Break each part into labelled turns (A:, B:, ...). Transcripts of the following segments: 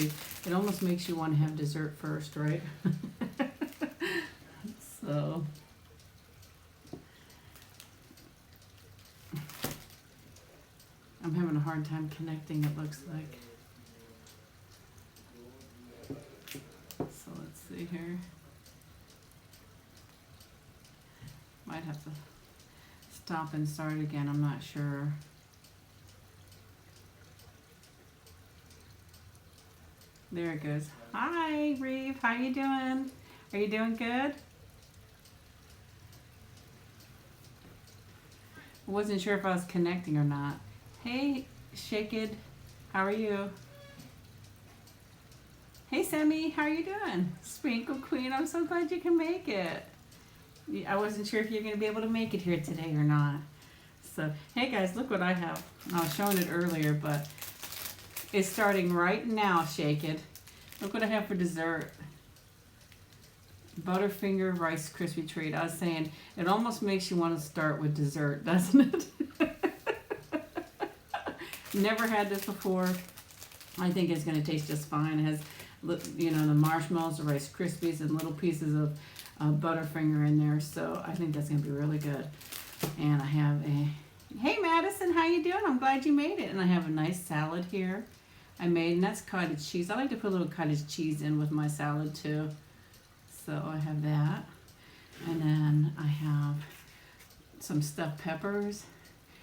A: crispy. It almost makes you want to have dessert first, right? So, I'm having a hard time connecting, it looks like. So let's see here. Might have to stop and start again, I'm not sure. There it goes. Hi, Reeve, how you doing? Are you doing good? I wasn't sure if I was connecting or not. Hey, Shake It, how are you? Hey, Sammy, how are you doing? Sprinkle Queen, I'm so glad you can make it. I wasn't sure if you're going to be able to make it here today or not. So, hey guys, look what I have. I was showing it earlier, but it's starting right now, Shake It. Look what I have for dessert. Butterfinger Rice Krispie Treat. I was saying, it almost makes you want to start with dessert, doesn't it? Never had this before. I think it's going to taste just fine. It has, you know, the marshmallows, the Rice Krispies, and little pieces of Butterfinger in there. So I think that's going to be really good. And I have a, hey Madison, how you doing? I'm glad you made it. And I have a nice salad here I made, and that's cottage cheese. I like to put a little cottage cheese in with my salad too. So I have that. And then I have some stuffed peppers.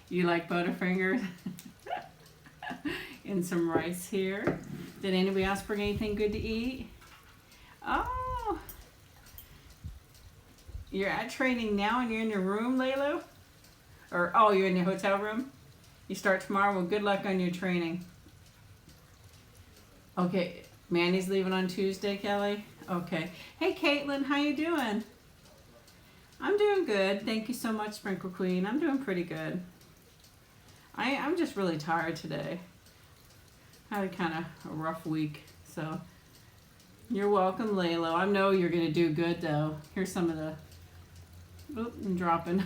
A: You like Butterfingers? And some rice here. Did anybody else bring anything good to eat? Oh, you're at training now and you're in your room, Laylo? Or, oh, you're in your hotel room? You start tomorrow? Well, good luck on your training. Okay, Mandy's leaving on Tuesday, Kelly? Okay. Hey, Caitlin, how you doing? I'm doing good. Thank you so much, Sprinkle Queen. I'm doing pretty good. I'm just really tired today. I had kind of a rough week, so you're welcome, Laylo. I know you're going to do good, though. Here's some of the... Oop, I'm dropping.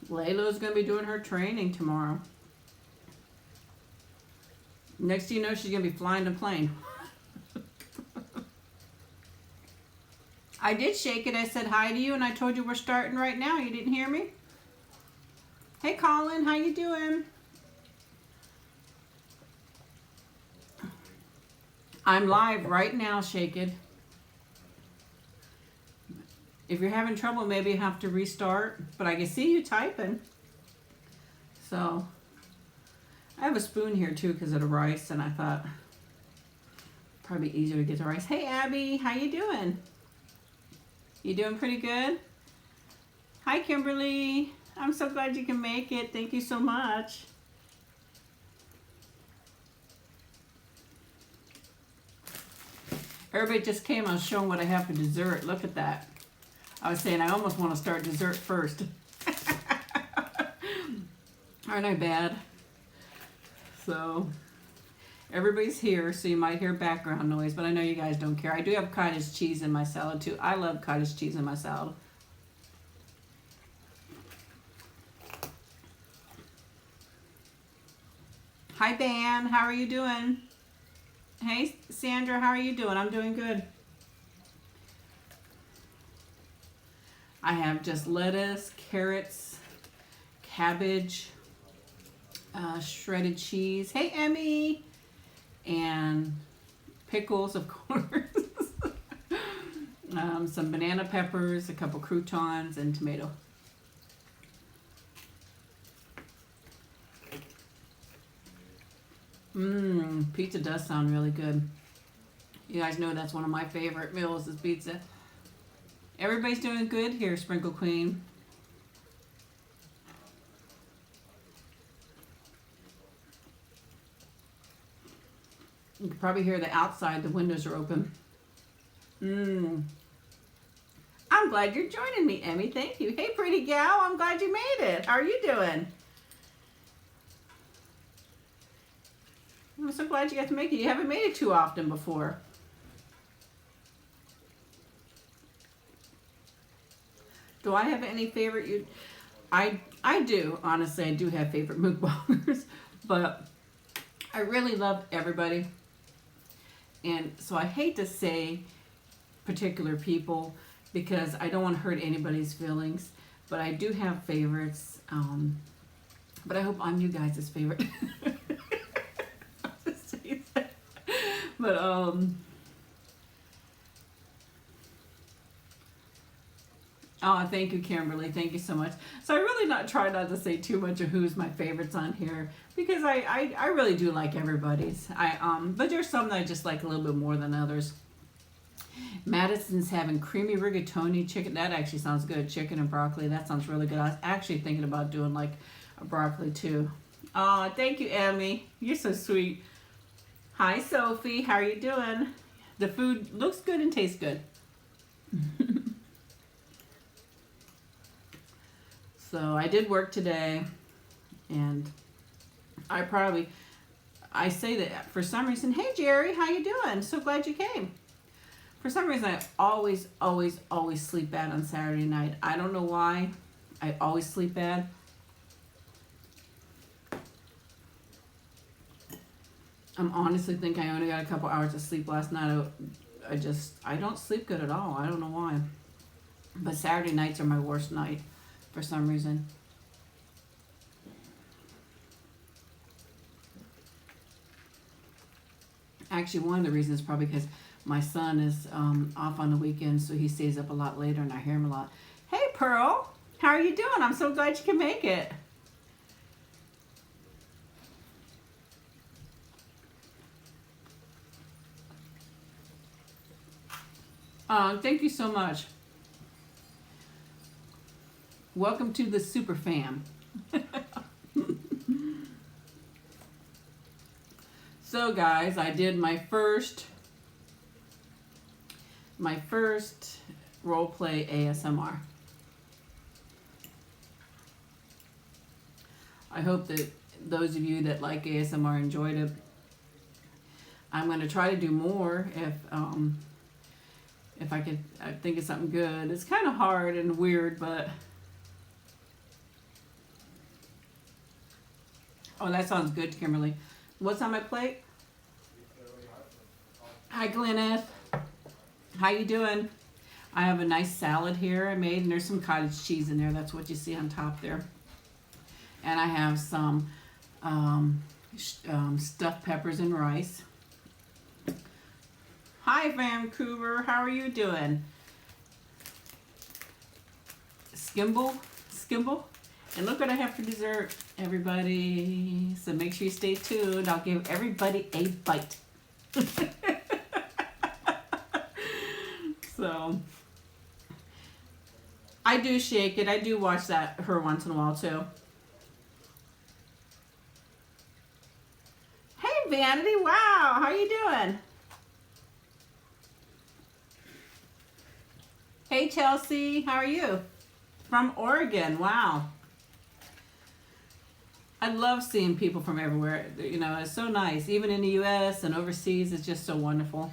A: Laylo's going to be doing her training tomorrow. Next thing you know, she's going to be flying a plane. I did Shake It. I said hi to you, and I told you we're starting right now. You didn't hear me? Hey, Colin. How you doing? I'm live right now, Shake It. If you're having trouble, maybe you have to restart, but I can see you typing. So, I have a spoon here too because of the rice, and I thought probably easier to get the rice. Hey, Abby, how you doing? You doing pretty good? Hi, Kimberly. I'm so glad you can make it. Thank you so much. Everybody just came. I was showing what I have for dessert. Look at that. I was saying I almost want to start dessert first. Aren't I bad? So, everybody's here, so you might hear background noise, but I know you guys don't care. I do have cottage cheese in my salad, too. I love cottage cheese in my salad. Hi, Ban. How are you doing? Hey, Sandra. How are you doing? I'm doing good. I have just lettuce, carrots, cabbage, shredded cheese. Hey, Emmy. And pickles, of course. Some banana peppers, a couple croutons, and tomato. Pizza does sound really good. You guys know that's one of my favorite meals is pizza. Everybody's doing good here, Sprinkle Queen. You can probably hear the outside, the windows are open. I'm glad you're joining me, Emmy. Thank you. Hey, pretty gal, I'm glad you made it. How are you doing? I'm so glad you got to make it. You haven't made it too often before. Do I have any favorite? I I do, honestly, I do have favorite mukbangers, but I really love everybody. And so I hate to say particular people because I don't want to hurt anybody's feelings, but I do have favorites. But I hope I'm you guys' favorite. I'll just say that. But oh, thank you, Kimberly. Thank you so much. So I really try not to say too much of who's my favorites on here because I really do like everybody's. But there's some that I just like a little bit more than others. Madison's having creamy rigatoni chicken. That actually sounds good. Chicken and broccoli. That sounds really good. I was actually thinking about doing like a broccoli too. Oh, thank you, Emmy. You're so sweet. Hi, Sophie. How are you doing? The food looks good and tastes good. So I did work today, and I say that for some reason, hey Jerry, how you doing? So glad you came. For some reason, I always sleep bad on Saturday night. I don't know why. I always sleep bad. I'm honestly think I only got a couple hours of sleep last night. I don't sleep good at all. I don't know why. But Saturday nights are my worst night for some reason. Actually, one of the reasons is probably because my son is off on the weekends, so he stays up a lot later and I hear him a lot. Hey, Pearl, how are you doing? I'm so glad you can make it. Thank you so much. Welcome to the super fam. So guys, I did my first role play ASMR. I hope that those of you that like ASMR enjoyed it. I'm going to try to do more if I could think of something good. It's kind of hard and weird, but oh, that sounds good, Kimberly. What's on my plate? Hi, Glynis. How you doing? I have a nice salad here I made, and there's some cottage cheese in there. That's what you see on top there. And I have some stuffed peppers and rice. Hi, Vancouver. How are you doing? Skimble. And look what I have for dessert, everybody. So make sure you stay tuned. I'll give everybody a bite. So I do shake it. I do watch her once in a while too. Hey, Vanity. Wow. How you doing? Hey, Chelsea. How are you? From Oregon. Wow. I love seeing people from everywhere. You know, it's so nice. Even in the U.S. and overseas, it's just so wonderful.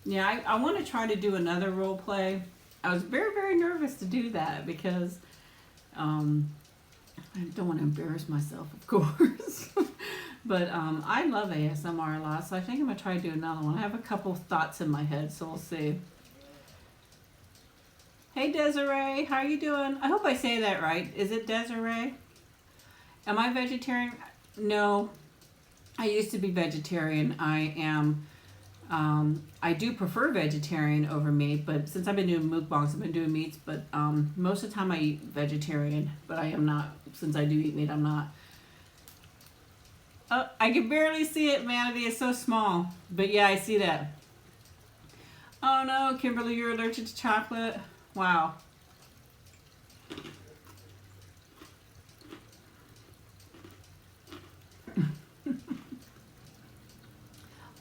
A: Yeah, I want to try to do another role play. I was very, very nervous to do that because I don't want to embarrass myself, of course. But I love ASMR a lot, so I think I'm going to try to do another one. I have a couple thoughts in my head, so we'll see. Hey, Desiree. How are you doing? I hope I say that right. Is it Desiree? Am I vegetarian? No. I used to be vegetarian. I am... I do prefer vegetarian over meat, but since I've been doing mukbangs, I've been doing meats, but most of the time I eat vegetarian, but I am not, since I do eat meat, I'm not. Oh, I can barely see it, Vanity, it's so small, but yeah, I see that. Oh no, Kimberly, you're allergic to chocolate? Wow.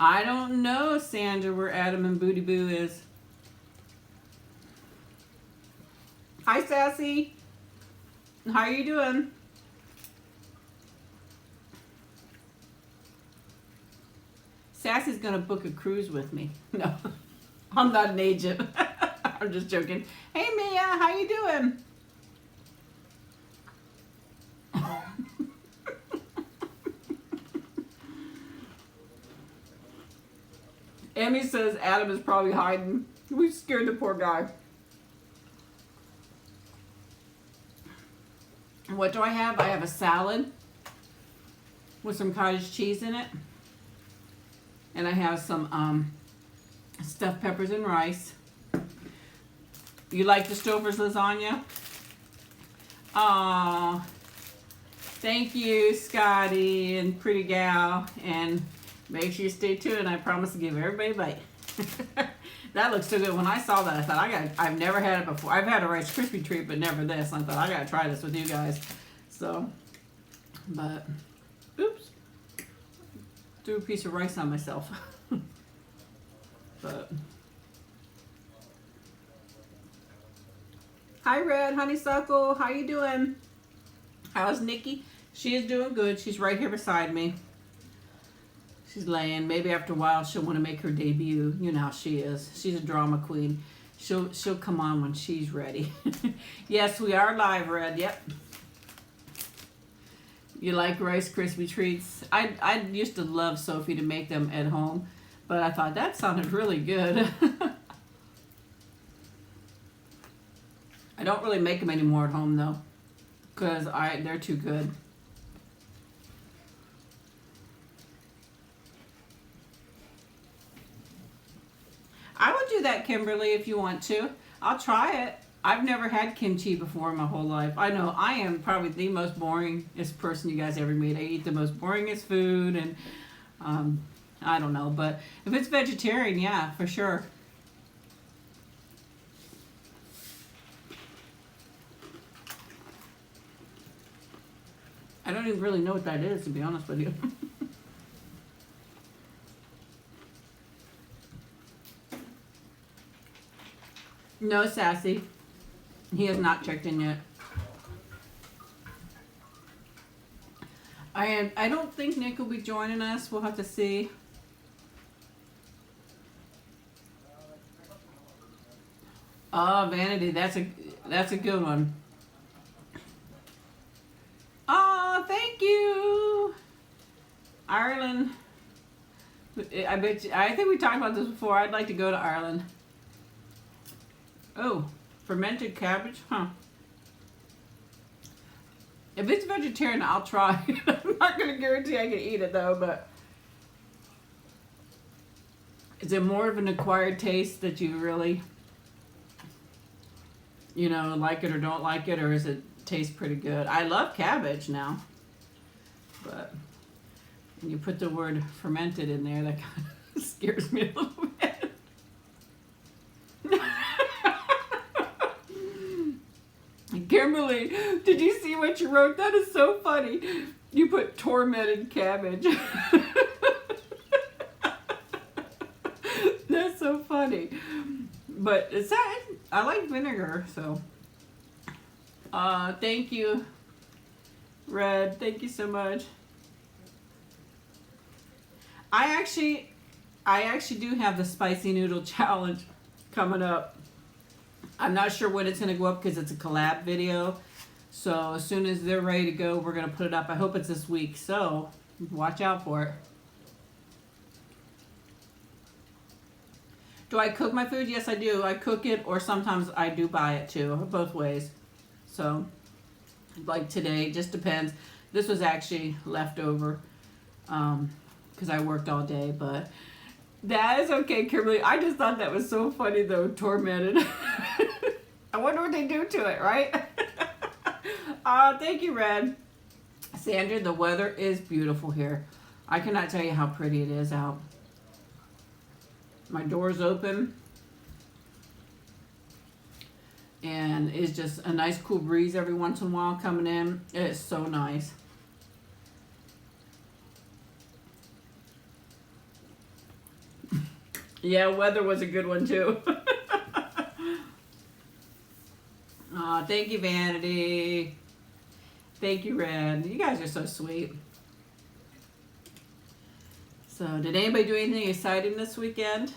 A: I don't know, Sandra, where Adam and Booty Boo is. Hi, Sassy. How are you doing? Sassy's gonna book a cruise with me. No, I'm not an agent. I'm just joking. Hey, Mia, how you doing? Emmy says Adam is probably hiding. We scared the poor guy. What do I have? I have a salad with some cottage cheese in it. And I have some stuffed peppers and rice. You like the Stouffer's lasagna? Aw. Thank you, Scotty and Pretty Gal. And make sure you stay tuned. I promise to give everybody a bite. That looks so good. When I saw that, I thought, I've never had it before. I've had a Rice Krispie treat, but never this. I thought, I gotta try this with you guys. So, but, oops. Threw a piece of rice on myself. But, hi, Red Honeysuckle. How you doing? How's Nikki? She is doing good. She's right here beside me. She's laying. Maybe after a while she'll want to make her debut. You know how she is. She's a drama queen. She'll come on when she's ready. Yes, we are live, Red. Yep. You like Rice Krispie treats? I used to love Sophie to make them at home, but I thought that sounded really good. I don't really make them anymore at home though, because they're too good. I would do that, Kimberly, if you want to. I'll try it. I've never had kimchi before in my whole life. I know I am probably the most boringest person you guys ever meet. I eat the most boringest food, and I don't know. But if it's vegetarian, yeah, for sure. I don't even really know what that is, to be honest with you. No, Sassy. He has not checked in yet. I don't think Nick will be joining us. We'll have to see. Oh, Vanity, that's a good one. Oh, thank you, Ireland. I think we talked about this before. I'd like to go to Ireland. Oh, fermented cabbage, huh? If it's vegetarian, I'll try. I'm not going to guarantee I can eat it though, but is it more of an acquired taste that you really, like it or don't like it, or is it taste pretty good? I love cabbage now, but when you put the word fermented in there, that kind of scares me a little bit. Kimberly, did you see what you wrote? That is so funny. You put tormented cabbage. That's so funny. But it's that I like vinegar, so. Thank you, Red. Thank you so much. I actually do have the spicy noodle challenge coming up. I'm not sure when it's going to go up because it's a collab video. So as soon as they're ready to go, we're going to put it up. I hope it's this week. So watch out for it. Do I cook my food? Yes, I do. I cook it, or sometimes I do buy it too. Both ways. So like today, it just depends. This was actually leftover because I worked all day, but that is okay, Kimberly. I just thought that was so funny though, tormented. I wonder what they do to it, right? Thank you, Red. Sandra, the weather is beautiful here. I cannot tell you how pretty it is out. My door's open. And it's just a nice cool breeze every once in a while coming in. It is so nice. Yeah, weather was a good one too. Thank you, Vanity. Thank you, Red. You guys are so sweet. So, did anybody do anything exciting this weekend?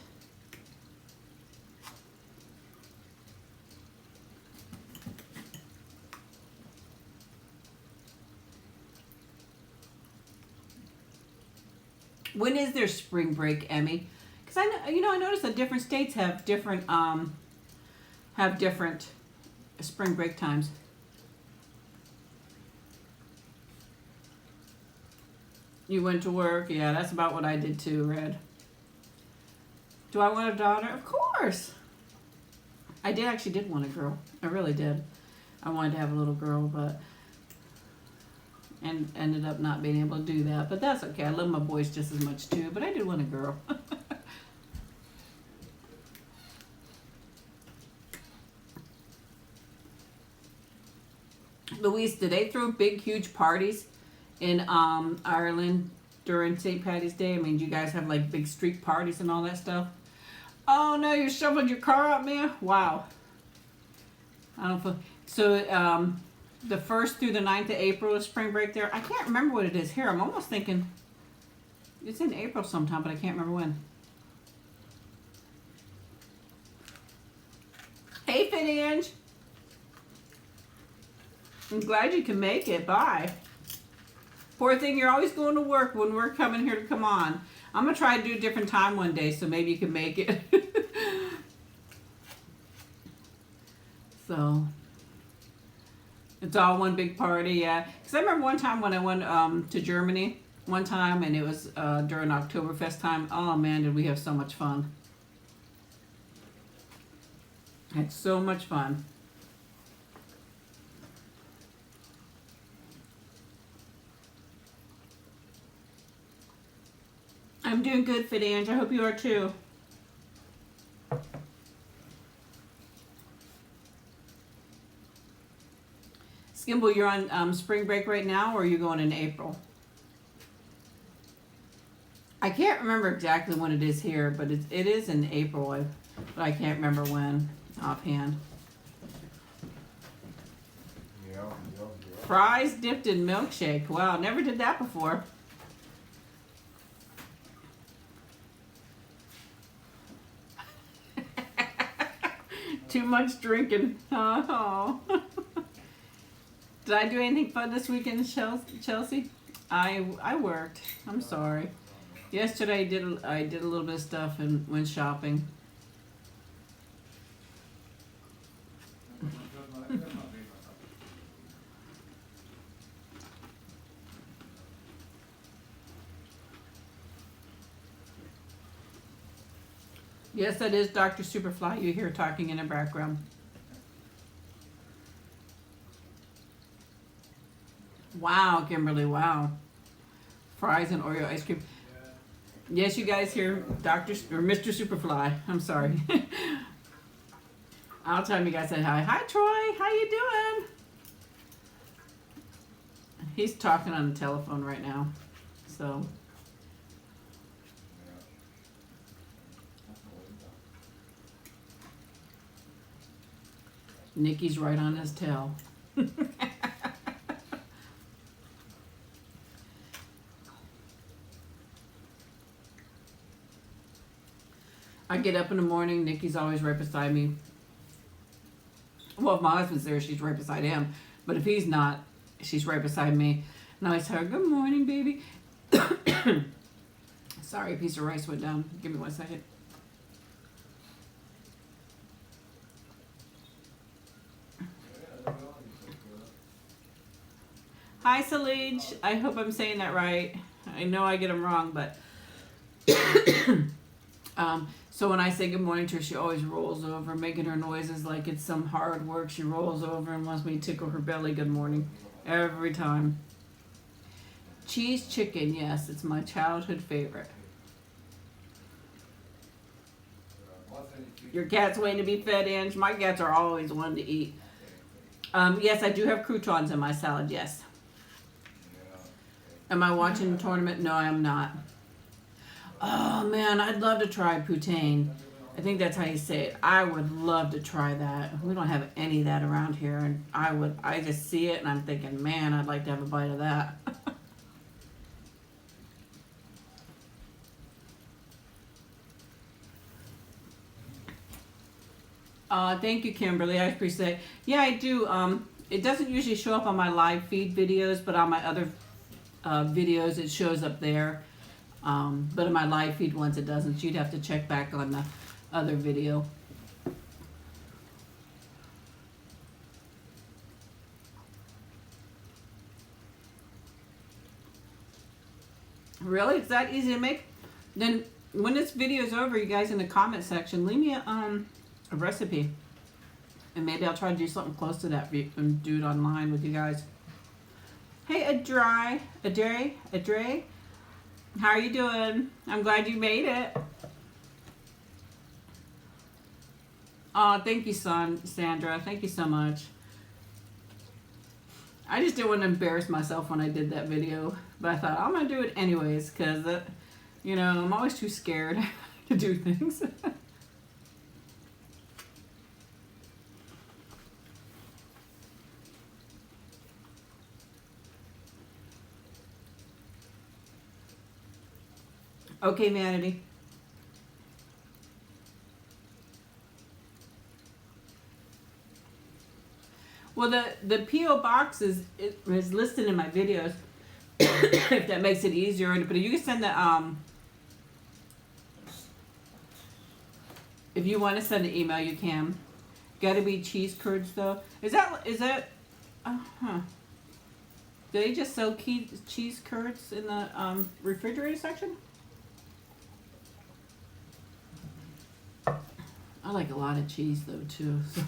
A: When is their spring break, Emmy? Because I noticed that different states have different spring break times. You went to work? Yeah, that's about what I did too, Red. Do I want a daughter? Of course. I did want a girl. I really did. I wanted to have a little girl, but and ended up not being able to do that. But that's okay. I love my boys just as much too, but I did want a girl. Louise, do they throw big, huge parties in Ireland during St. Patty's Day? I mean, do you guys have like big street parties and all that stuff? Oh no, you're shoveling your car out, man. Wow. I don't feel so. The 1st through the 9th of April is spring break there. I can't remember what it is here. I'm almost thinking it's in April sometime, but I can't remember when. Hey, Fit I'm glad you can make it. Bye. Poor thing, you're always going to work when we're coming here to come on. I'm going to try to do a different time one day, so maybe you can make it. So, it's all one big party, yeah. Because I remember one time when I went to Germany one time, and it was during Oktoberfest time. Oh man, did we have so much fun. Had so much fun. I'm doing good, Fit Ange. I hope you are too. Skimble, you're on spring break right now, or are you going in April? I can't remember exactly when it is here, but it is in April, but I can't remember when offhand.
B: Yeah.
A: Fries dipped in milkshake. Wow, never did that before. Too much drinking. Oh. Did I do anything fun this weekend, Chelsea? I worked. I'm sorry. Yesterday I did a little bit of stuff and went shopping. Yes, that is Dr. Superfly you hear talking in the background. Wow, Kimberly, wow. Fries and Oreo ice cream. Yes, you guys hear Dr. or Mr. Superfly. I'm sorry. I'll tell him you guys said hi. Hi, Troy. How you doing? He's talking on the telephone right now. So... Nikki's right on his tail. I get up in the morning, Nikki's always right beside me. Well, if my husband's there, she's right beside him. But if he's not, she's right beside me. And I always tell her, good morning, baby. Sorry, a piece of rice went down. Give me 1 second. Hi, Salij. I hope I'm saying that right. I know I get them wrong, but... so when I say good morning to her, she always rolls over, making her noises like it's some hard work. She rolls over and wants me to tickle her belly good morning. Every time. Cheese chicken, yes, it's my childhood favorite. Your cat's waiting to be fed, Ange. My cats are always wanting to eat. Yes, I do have croutons in my salad, yes. Am I watching the tournament? No, I am not. Oh, man, I'd love to try poutine. I think that's how you say it. I would love to try that. We don't have any of that around here, and I just see it, and I'm thinking, man, I'd like to have a bite of that. Thank you, Kimberly. I appreciate it. Yeah, I do. It doesn't usually show up on my live feed videos, but on my other videos, it shows up there. But in my live feed ones it doesn't. So you'd have to check back on the other video. Really? It's that easy to make? Then when this video is over, you guys in the comment section, leave me a recipe. And maybe I'll try to do something close to that and do it online with you guys. Hey, Adre, how are you doing? I'm glad you made it. Oh, thank you, Sandra. Thank you so much. I just didn't want to embarrass myself when I did that video. But I thought, I'm going to do it anyways. Because, you know, I'm always too scared to do things. Okay, Manatee. Well, the P.O. box is listed in my videos, if that makes it easier. But you can send the, if you want to send an email, you can. Gotta be cheese curds, though. Is that, do they just sell cheese curds in the refrigerator section? I like a lot of cheese, though, too. So.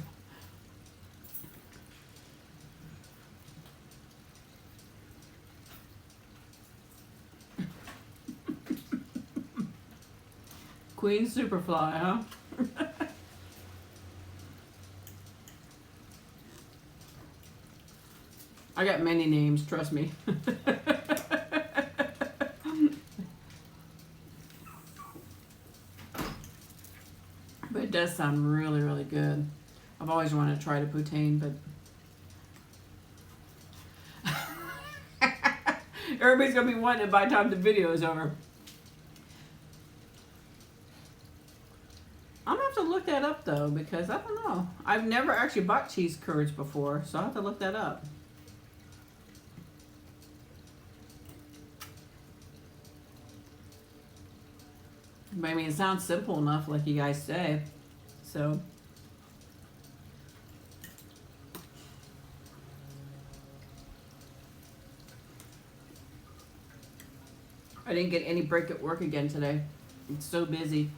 A: Queen Superfly, huh? I got many names, trust me. But it does sound really, really good. I've always wanted to try the poutine, but everybody's gonna be wanting it by the time the video is over. I'm gonna have to look that up though, because I don't know. I've never actually bought cheese curds before, so I'll have to look that up. But I mean, it sounds simple enough, like you guys say. So. I didn't get any break at work again today. It's so busy.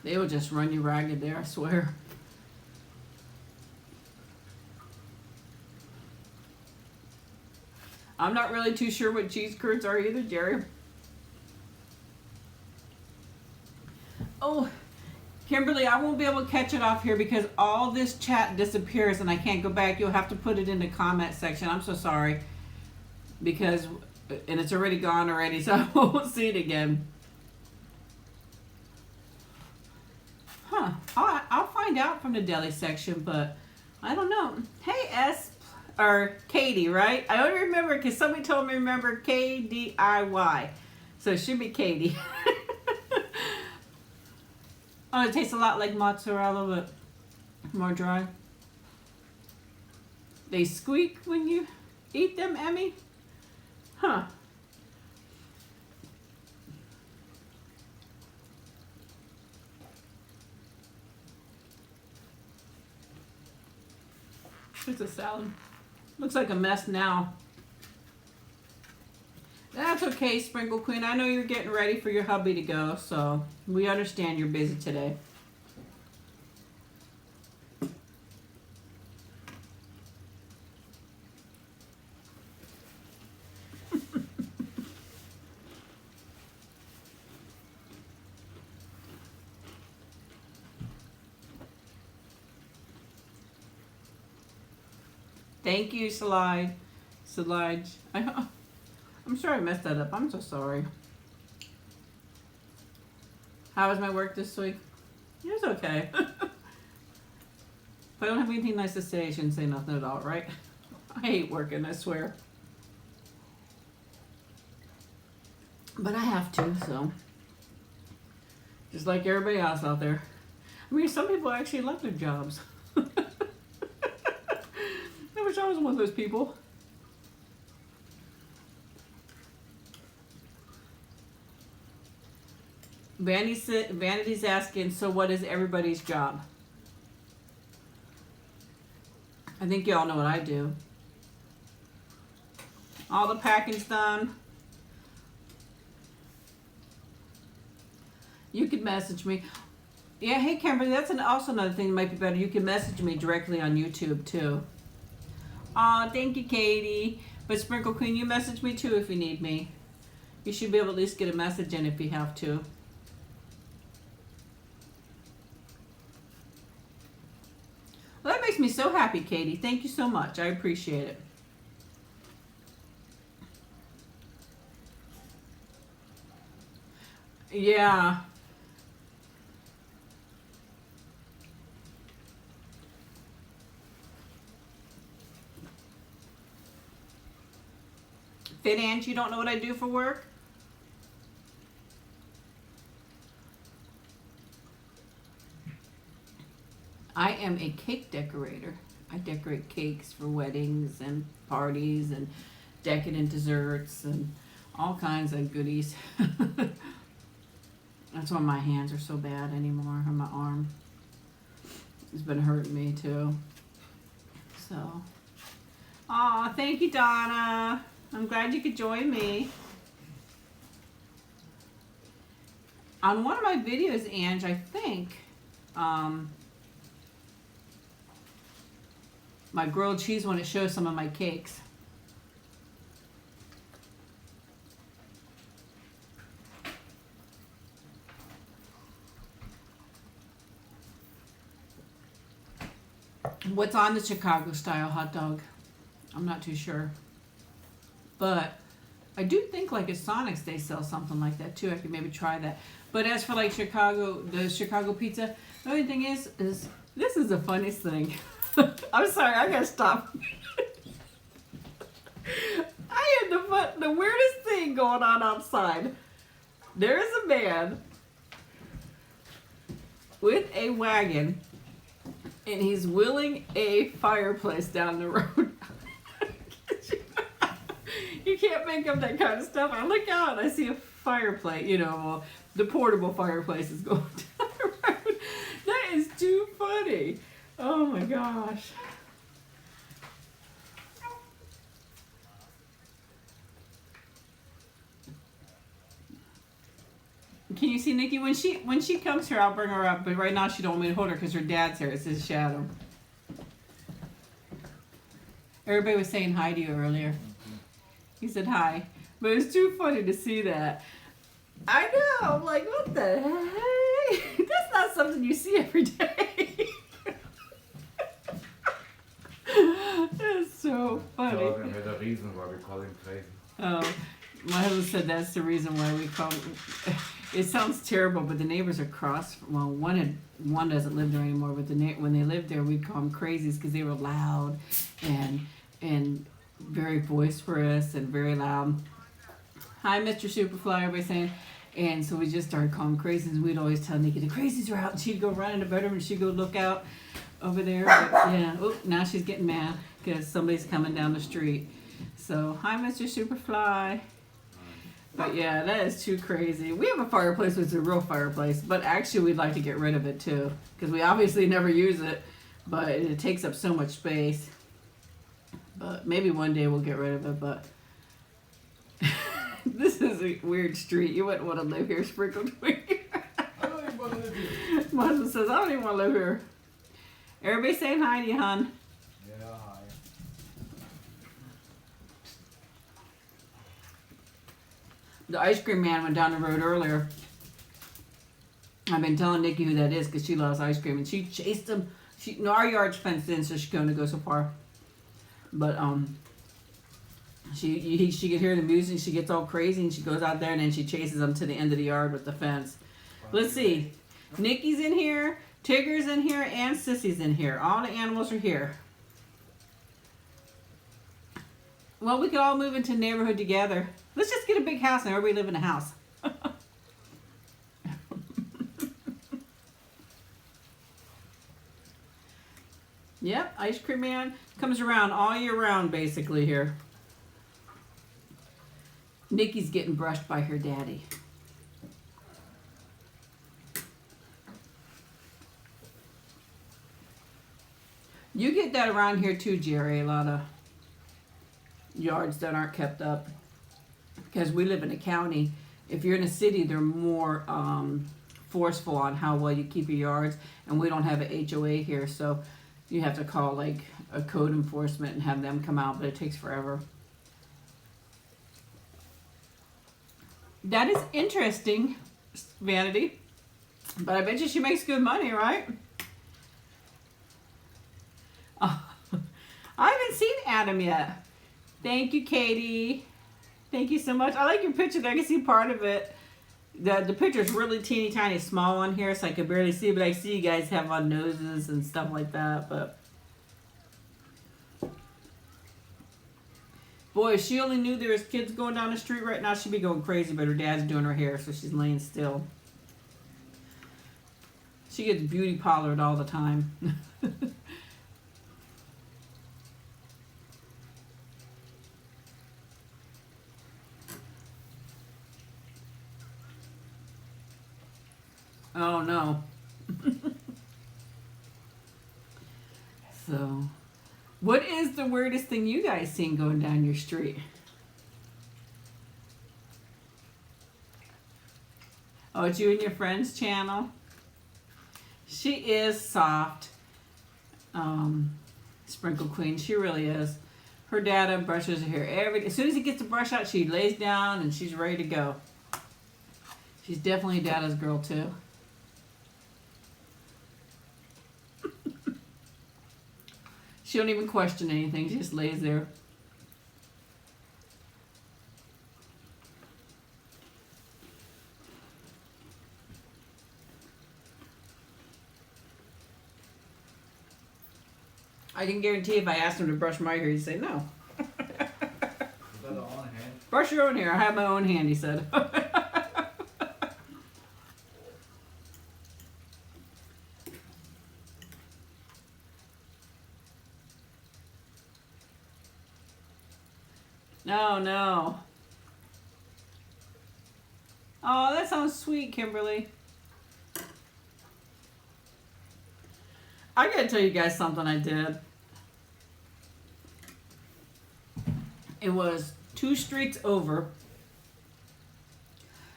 A: They will just run you ragged there, I swear. I'm not really too sure what cheese curds are either, Jerry. Oh, Kimberly, I won't be able to catch it off here because all this chat disappears and I can't go back. You'll have to put it in the comment section. I'm so sorry. Because, and it's already gone already, so I won't see it again. Huh. I'll find out from the deli section, but I don't know. Hey, or Katie, right? I only remember because somebody told me to remember K-D-I-Y. So it should be Katie. Oh, it tastes a lot like mozzarella, but more dry. They squeak when you eat them, Emmy? Huh. It's a salad. Looks like a mess now. That's okay, Sprinkle Queen. I know you're getting ready for your hubby to go, so we understand you're busy today. Thank you, Slide. I'm sure I messed that up. I'm so sorry. How was my work this week? It was okay. If I don't have anything nice to say, I shouldn't say nothing at all, right? I hate working, I swear. But I have to, so. Just like everybody else out there. I mean, some people actually love their jobs. I wish I was one of those people. Vanity's asking, so what is everybody's job? I think you all know what I do. All the packing's done. You can message me. Yeah, hey Kimberly, that's also another thing that might be better. You can message me directly on YouTube too. Aw, thank you, Katie. But Sprinkle Queen, you message me too if you need me. You should be able to at least get a message in if you have to. Well, that makes me so happy, Katie. Thank you so much. I appreciate it. Yeah. Fit Ange, you don't know what I do for work? I am a cake decorator. I decorate cakes for weddings and parties and decadent desserts and all kinds of goodies. That's why my hands are so bad anymore, or my arm. It's been hurting me too. So, aw, thank you, Donna. I'm glad you could join me. On one of my videos, Ange, I think, my grilled cheese one, it shows some of my cakes. What's on the Chicago style hot dog? I'm not too sure. But I do think like at Sonic's they sell something like that too. I could maybe try that. But as for like the Chicago pizza, the only thing is this is the funniest thing. I'm sorry, I gotta stop. I had the weirdest thing going on outside. There is a man with a wagon, and he's wheeling a fireplace down the road. You can't make up that kind of stuff. I look out and I see a fireplace, the portable fireplace is going down the road. That is too funny. Oh my gosh. Can you see Nikki? When she comes here, I'll bring her up. But right now she don't want me to hold her because her dad's here. It's his shadow. Everybody was saying hi to you earlier. He said hi. But it's too funny to see that. I know. I'm like, what the heck? That's not something you see every day. That's so funny.
B: The reason why we call him crazy.
A: Oh, my husband said that's the reason why we call him. It sounds terrible, but the neighbors across. Well, one doesn't live there anymore, but when they lived there, we'd call them crazies because they were loud and very boisterous and very loud. Hi, Mr. Superfly, everybody saying. And so we just started calling them crazies, and we'd always tell Nikki the crazies are out, and she'd go run in the bedroom and she'd go look out over there. But yeah, now she's getting mad because somebody's coming down the street. So hi, Mr. Superfly. But yeah, that is too crazy. We have a fireplace, which is a real fireplace, but actually we'd like to get rid of it too, because we obviously never use it, but it takes up so much space. But maybe one day we'll get rid of it, but this is a weird street. You wouldn't want to live here, Sprinkled Queen.
B: I don't even want to live here.
A: My husband says, I don't even want to live here. Everybody saying hi to you, hon.
B: Yeah, hi.
A: The ice cream man went down the road earlier. I've been telling Nikki who that is because she loves ice cream, and she chased him. Our yard's fenced in, so she can only go so far. But she could hear the music. She gets all crazy, and she goes out there, and then she chases him to the end of the yard with the fence. Let's see. Nikki's in here, Tigger's in here, and Sissy's in here. All the animals are here. Well, we could all move into a neighborhood together. Let's just get a big house and everybody live in a house. Yep, Ice Cream Man comes around all year round basically here. Nikki's getting brushed by her daddy. You get that around here too, Jerry. A lot of yards that aren't kept up. Because we live in a county. If you're in a city, they're more forceful on how well you keep your yards. And we don't have an HOA here, so you have to call like a code enforcement and have them come out, but it takes forever. That is interesting, Vanity. But I bet you she makes good money, right? Oh, I haven't seen Adam yet. Thank you, Katie. Thank you so much. I like your picture there. I can see part of it. The picture's really teeny tiny small on here, so I can barely see, but I see you guys have on noses and stuff like that. But boy, if she only knew there was kids going down the street right now, she'd be going crazy, but her dad's doing her hair, so she's laying still. She gets beauty parlored all the time. Oh no. So, what is the weirdest thing you guys seen going down your street? Oh, it's you and your friend's channel? She is soft. Sprinkle Queen, she really is. Her dada brushes her hair as soon as he gets the brush out, she lays down and she's ready to go. She's definitely dada's girl too. She don't even question anything. She just lays there. I can guarantee if I asked him to brush my hair, he'd say no.
B: Is that on hand?
A: Brush your own hair. I have my own hand, he said. No, no. Oh, that sounds sweet, Kimberly. I gotta tell you guys something I did. It was 2 streets over,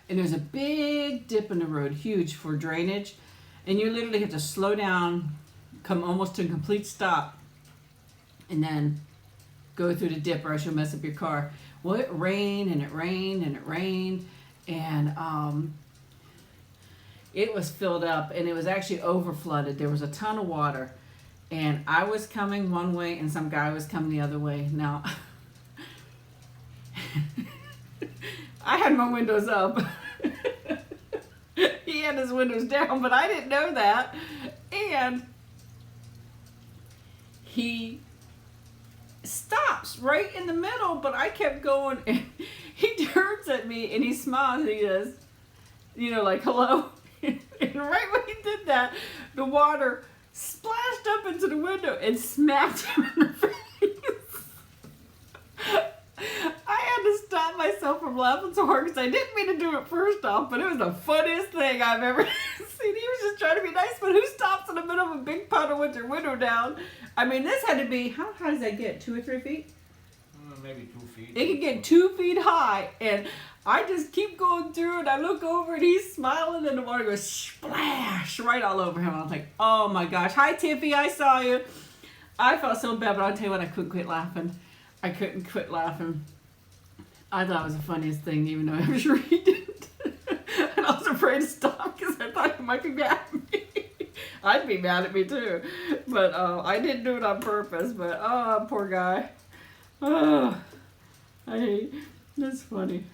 A: and there's a big dip in the road, huge for drainage, and you literally have to slow down, come almost to a complete stop, and then go through the dip or else you'll mess up your car. Well, it rained and it rained and it rained, and it was filled up, and it was actually over flooded. There was a ton of water, and I was coming one way and some guy was coming the other way. Now, I had my windows up. He had his windows down, but I didn't know that. And he stops right in the middle, but I kept going, and he turns at me and he smiles and he goes, you know, like, hello. And right when he did that, the water splashed up into the window and smacked him in the face. I had to stop myself from laughing so hard because I didn't mean to do it first off, but it was the funniest thing I've ever seen. He was just trying to be nice, but who stops in the middle of a big puddle with their window down? I mean, this had to be, how high does that get, 2 or 3 feet?
B: Maybe 2 feet.
A: It could get 2 feet high, and I just keep going through, and I look over, and he's smiling, and the water goes splash right all over him. I was like, oh my gosh. Hi, Tiffy, I saw you. I felt so bad, but I'll tell you what, I couldn't quit laughing. I couldn't quit laughing. I thought it was the funniest thing, even though I'm sure he didn't. And I was afraid to stop because I thought he might be mad at me. I'd be mad at me too. But I didn't do it on purpose. But oh, poor guy. Oh, that's funny.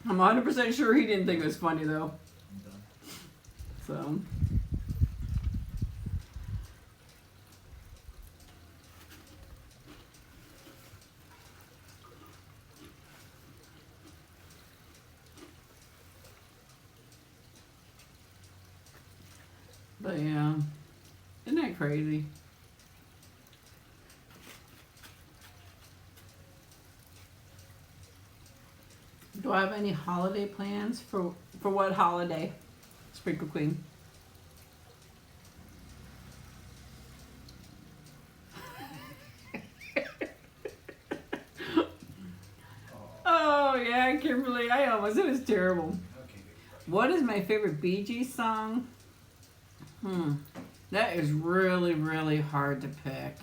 A: I'm 100% sure he didn't think it was funny though. So. But yeah, isn't that crazy? Do I have any holiday plans for what holiday? Sprinkle Queen. Oh yeah, Kimberly, it was terrible. What is my favorite Bee Gees song? That is really, really hard to pick.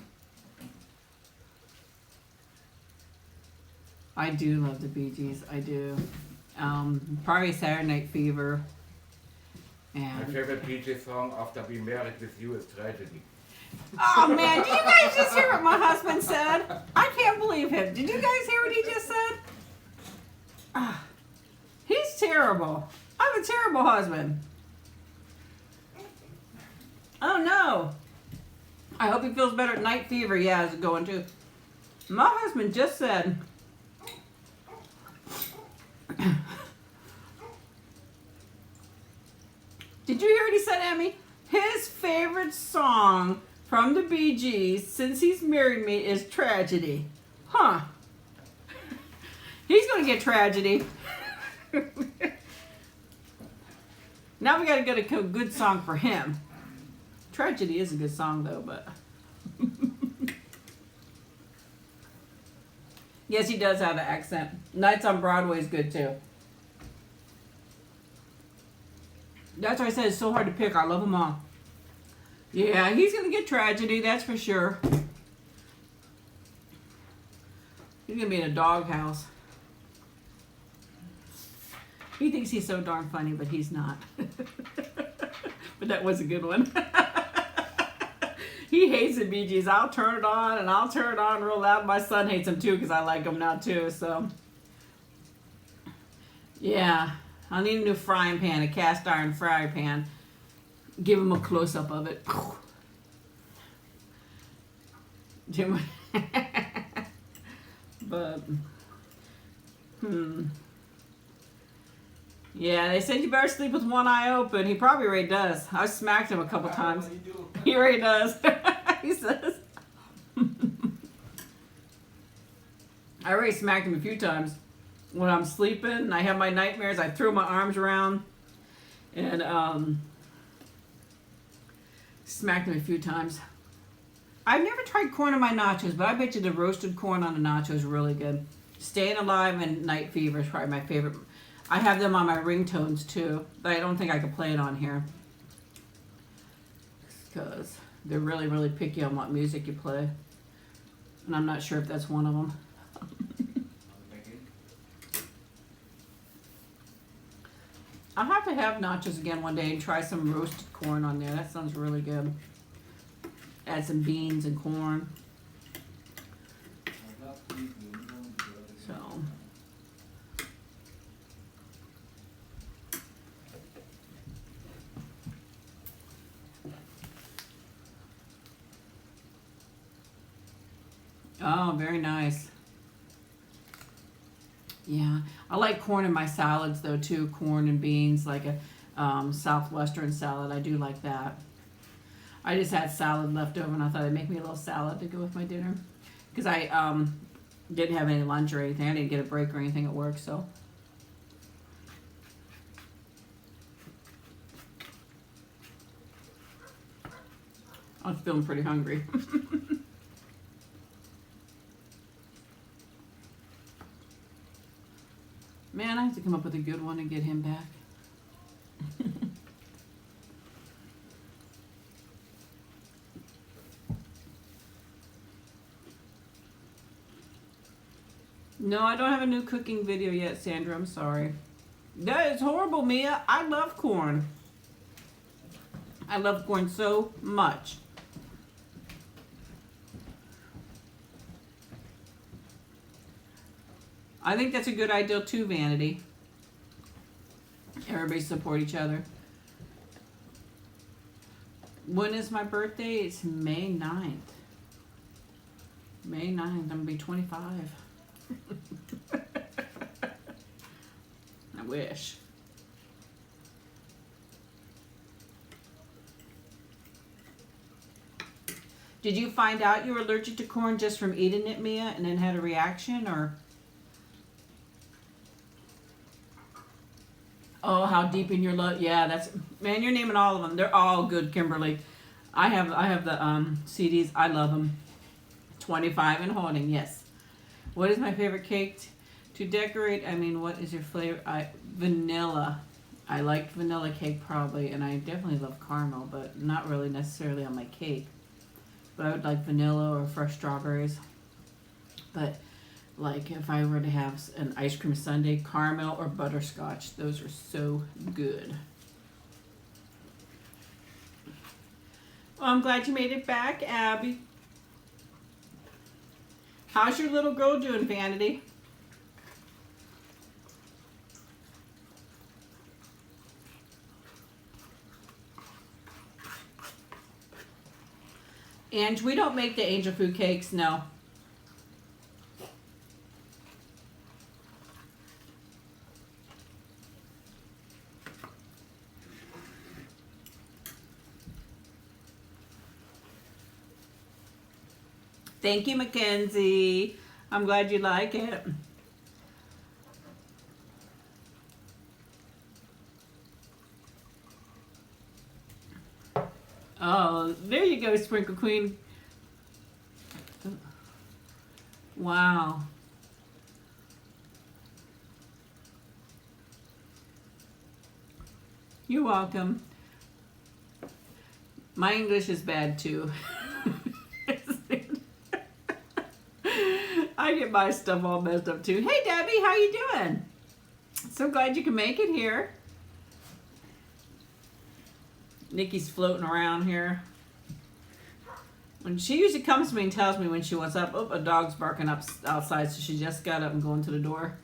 A: I do love the Bee Gees, I do. Probably Saturday Night Fever.
B: My
A: And
B: favorite Bee Gees song after being married with you is Tragedy.
A: oh man, did you guys just hear what my husband said? I can't believe him. Did you guys hear what he just said? He's terrible. I'm a terrible husband. Oh no. I hope he feels better. Night fever, yeah, is going too. My husband just said. Did you hear what he said, Emmy? His favorite song from the Bee Gees since he's married me is Tragedy. Huh. He's going to get Tragedy. Now we got to get a good song for him. Tragedy is a good song though, but yes, he does have an accent. Nights on Broadway is good too. That's why I said it's so hard to pick. I love them all. Yeah, he's gonna get Tragedy, that's for sure. He's gonna be in a doghouse. He thinks he's so darn funny, but he's not. But that was a good one. He hates the Bee Gees. I'll turn it on, and I'll turn it on real loud. My son hates them too because I like them now too. So, yeah, I'll need a new frying pan, a cast iron frying pan. Give him a close up of it. But, yeah, they said you better sleep with one eye open. He probably already does. I smacked him a couple times. He already does. He says. I already smacked him a few times. When I'm sleeping and I have my nightmares, I throw my arms around and smacked him a few times. I've never tried corn on my nachos, but I bet you the roasted corn on the nachos is really good. Staying Alive and Night Fever is probably my favorite. I have them on my ringtones too, but I don't think I could play it on here because they're really, really picky on what music you play, and I'm not sure if that's one of them. I'll have to have nachos again one day and try some roasted corn on there. That sounds really good. Add some beans and corn. So. Oh, very nice. Yeah, I like corn in my salads though too. Corn and beans, like a southwestern salad. I do like that. I just had salad left over, and I thought I'd make me a little salad to go with my dinner, because I didn't have any lunch or anything. I didn't get a break or anything at work, so. I was feeling pretty hungry. Man, I have to come up with a good one and get him back. No, I don't have a new cooking video yet, Sandra. I'm sorry. That is horrible, Mia. I love corn. I love corn so much. I think that's a good idea too, Vanity. Everybody support each other. When is my birthday? It's May 9th. May 9th. I'm going to be 25. I wish. Did you find out you were allergic to corn just from eating it, Mia, and then had a reaction, or? Oh, how deep in your love? Yeah, that's man. You're naming all of them. They're all good, Kimberly. I have the CDs. I love them. 25 and holding. Yes. What is my favorite cake to decorate? I mean, what is your flavor? Vanilla. I like vanilla cake probably, and I definitely love caramel, but not really necessarily on my cake. But I would like vanilla or fresh strawberries. But like if I were to have an ice cream sundae, caramel or butterscotch, those are so good. Well, I'm glad you made it back, Abby. How's your little girl doing, Vanity? And we don't make the angel food cakes, no. Thank you, Mackenzie. I'm glad you like it. Oh, there you go, Sprinkle Queen. Wow. You're welcome. My English is bad too. I get my stuff all messed up too. Hey Debbie, how you doing? So glad you can make it here. Nikki's floating around here. When she usually comes to me and tells me when she wants up. Oh, a dog's barking up outside, so she just got up and going to the door.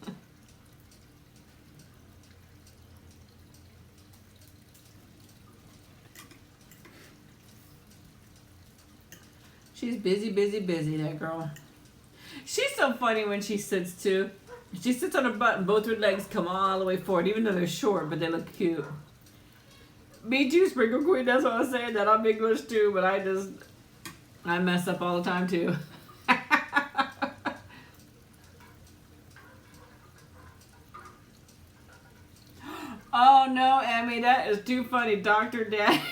A: She's busy, busy, busy, that girl. She's so funny when she sits too. She sits on her butt and both her legs come all the way forward, even though they're short, but they look cute. Me too, Sprinkle Queen. That's what I was saying, that I'm English too, but I mess up all the time too. Oh no, Emmy, that is too funny, Dr. Daddy.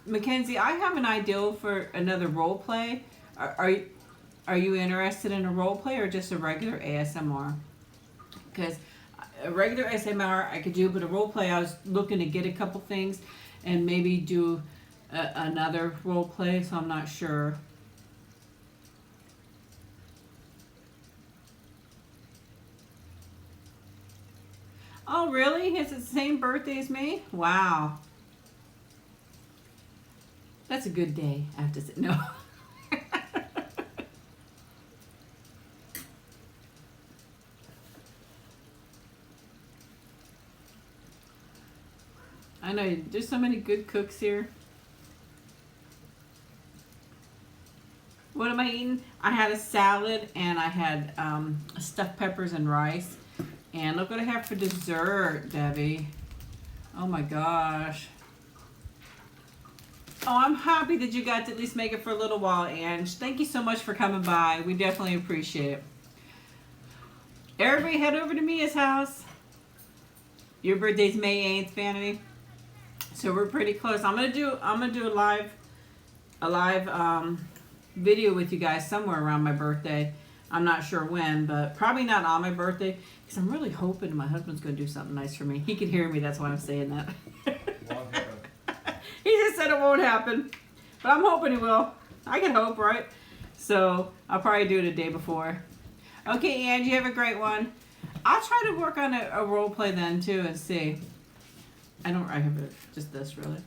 A: Mackenzie, I have an idea for another role play. Are you interested in a role play or just a regular ASMR? Because a regular ASMR I could do, but a role play I was looking to get a couple things and maybe do another role play, so I'm not sure. Oh, really? He has the same birthday as me? Wow. That's a good day, I have to say. No. I know, there's so many good cooks here. What am I eating? I had a salad and I had stuffed peppers and rice. And look what I have for dessert, Debbie. Oh my gosh. Oh, I'm happy that you got to at least make it for a little while, Ange. Thank you so much for coming by. We definitely appreciate it. Everybody head over to Mia's house. Your birthday's May 8th, Vanity. So we're pretty close. I'm gonna do a live video with you guys somewhere around my birthday. I'm not sure when, but probably not on my birthday because I'm really hoping my husband's gonna do something nice for me. He can hear me, that's why I'm saying that.
B: Won't happen.
A: He just said it won't happen, but I'm hoping he will. I can hope, right? So I'll probably do it a day before. Okay, Angie, have a great one. I'll try to work on a role play then too and see. I have just this really.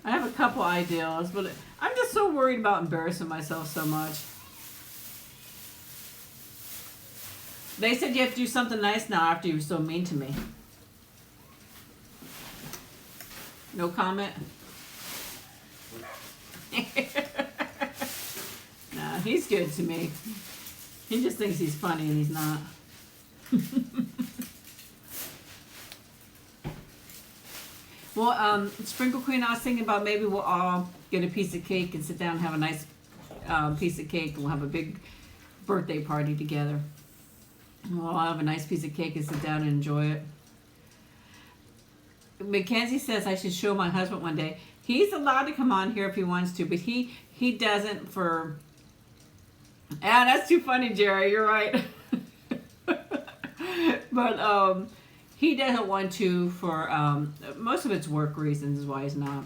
A: I have a couple ideas, but I'm just so worried about embarrassing myself so much. They said you have to do something nice now after you were so mean to me. No comment? Nah, he's good to me. He just thinks he's funny and he's not. Well, Sprinkle Queen, I was thinking about maybe we'll all get a piece of cake and sit down and have a nice piece of cake. We'll have a big birthday party together. We'll have a nice piece of cake and sit down and enjoy it. Mackenzie says I should show my husband one day. He's allowed to come on here if he wants to, but he doesn't for... Ah, that's too funny, Jerry. You're right. But he doesn't want to for... most of it's work reasons is why he's not.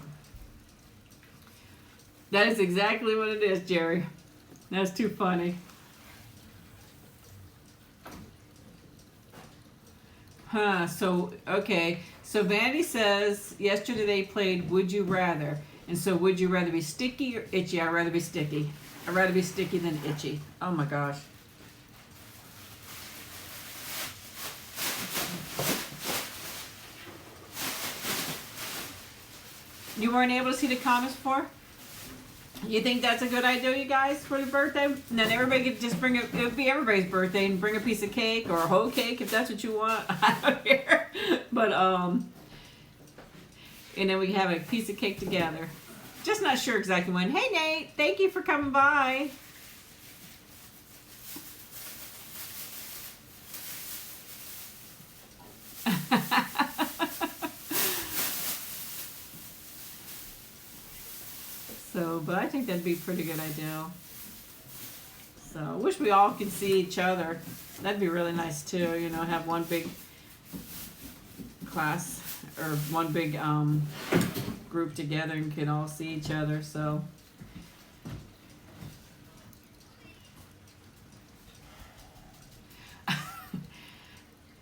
A: That is exactly what it is, Jerry. That's too funny. So, okay. So Vandy says, yesterday they played Would You Rather. And so would you rather be sticky or itchy? I'd rather be sticky. I'd rather be sticky than itchy. Oh my gosh. You weren't able to see the comments before? You think that's a good idea, you guys, for the birthday? And then everybody could just bring it would be everybody's birthday and bring a piece of cake or a whole cake if that's what you want. I don't care. But and then we have a piece of cake together. Just not sure exactly when. Hey Nate, thank you for coming by. So, but I think that'd be a pretty good idea. So, I wish we all could see each other. That'd be really nice too, you know, have one big class or one big group together and can all see each other. So,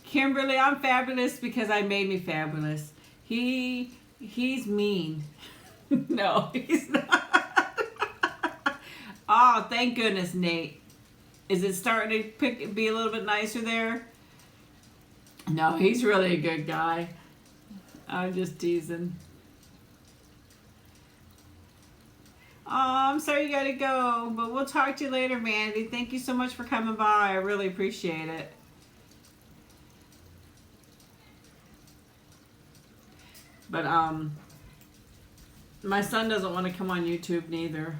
A: Kimberly, I'm fabulous because I made me fabulous. He's mean. No, he's not. Oh, thank goodness, Nate. Is it starting to be a little bit nicer there? No, he's really a good guy. I'm just teasing. Oh, I'm sorry you gotta go, but we'll talk to you later, Mandy. Thank you so much for coming by. I really appreciate it. But my son doesn't want to come on YouTube neither.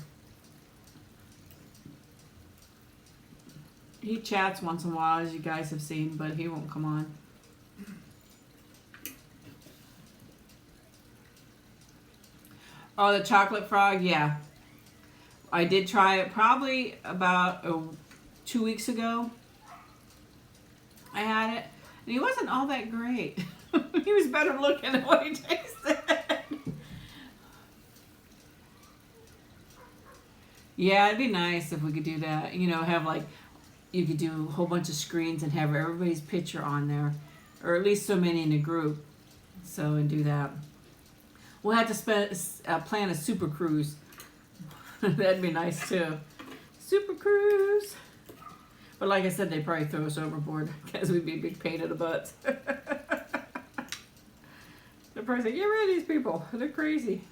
A: He chats once in a while, as you guys have seen, but he won't come on. Oh, the chocolate frog, yeah. I did try it probably about 2 weeks ago. I had it, and he wasn't all that great. He was better looking than what he tasted. Yeah, it'd be nice if we could do that. You know, have like, you could do a whole bunch of screens and have everybody's picture on there. Or at least so many in a group. So, and do that. We'll have to plan a super cruise. That'd be nice too. Super cruise. But like I said, they'd probably throw us overboard because we'd be a big pain in the butt. They'd probably say, get rid of these people. They're crazy.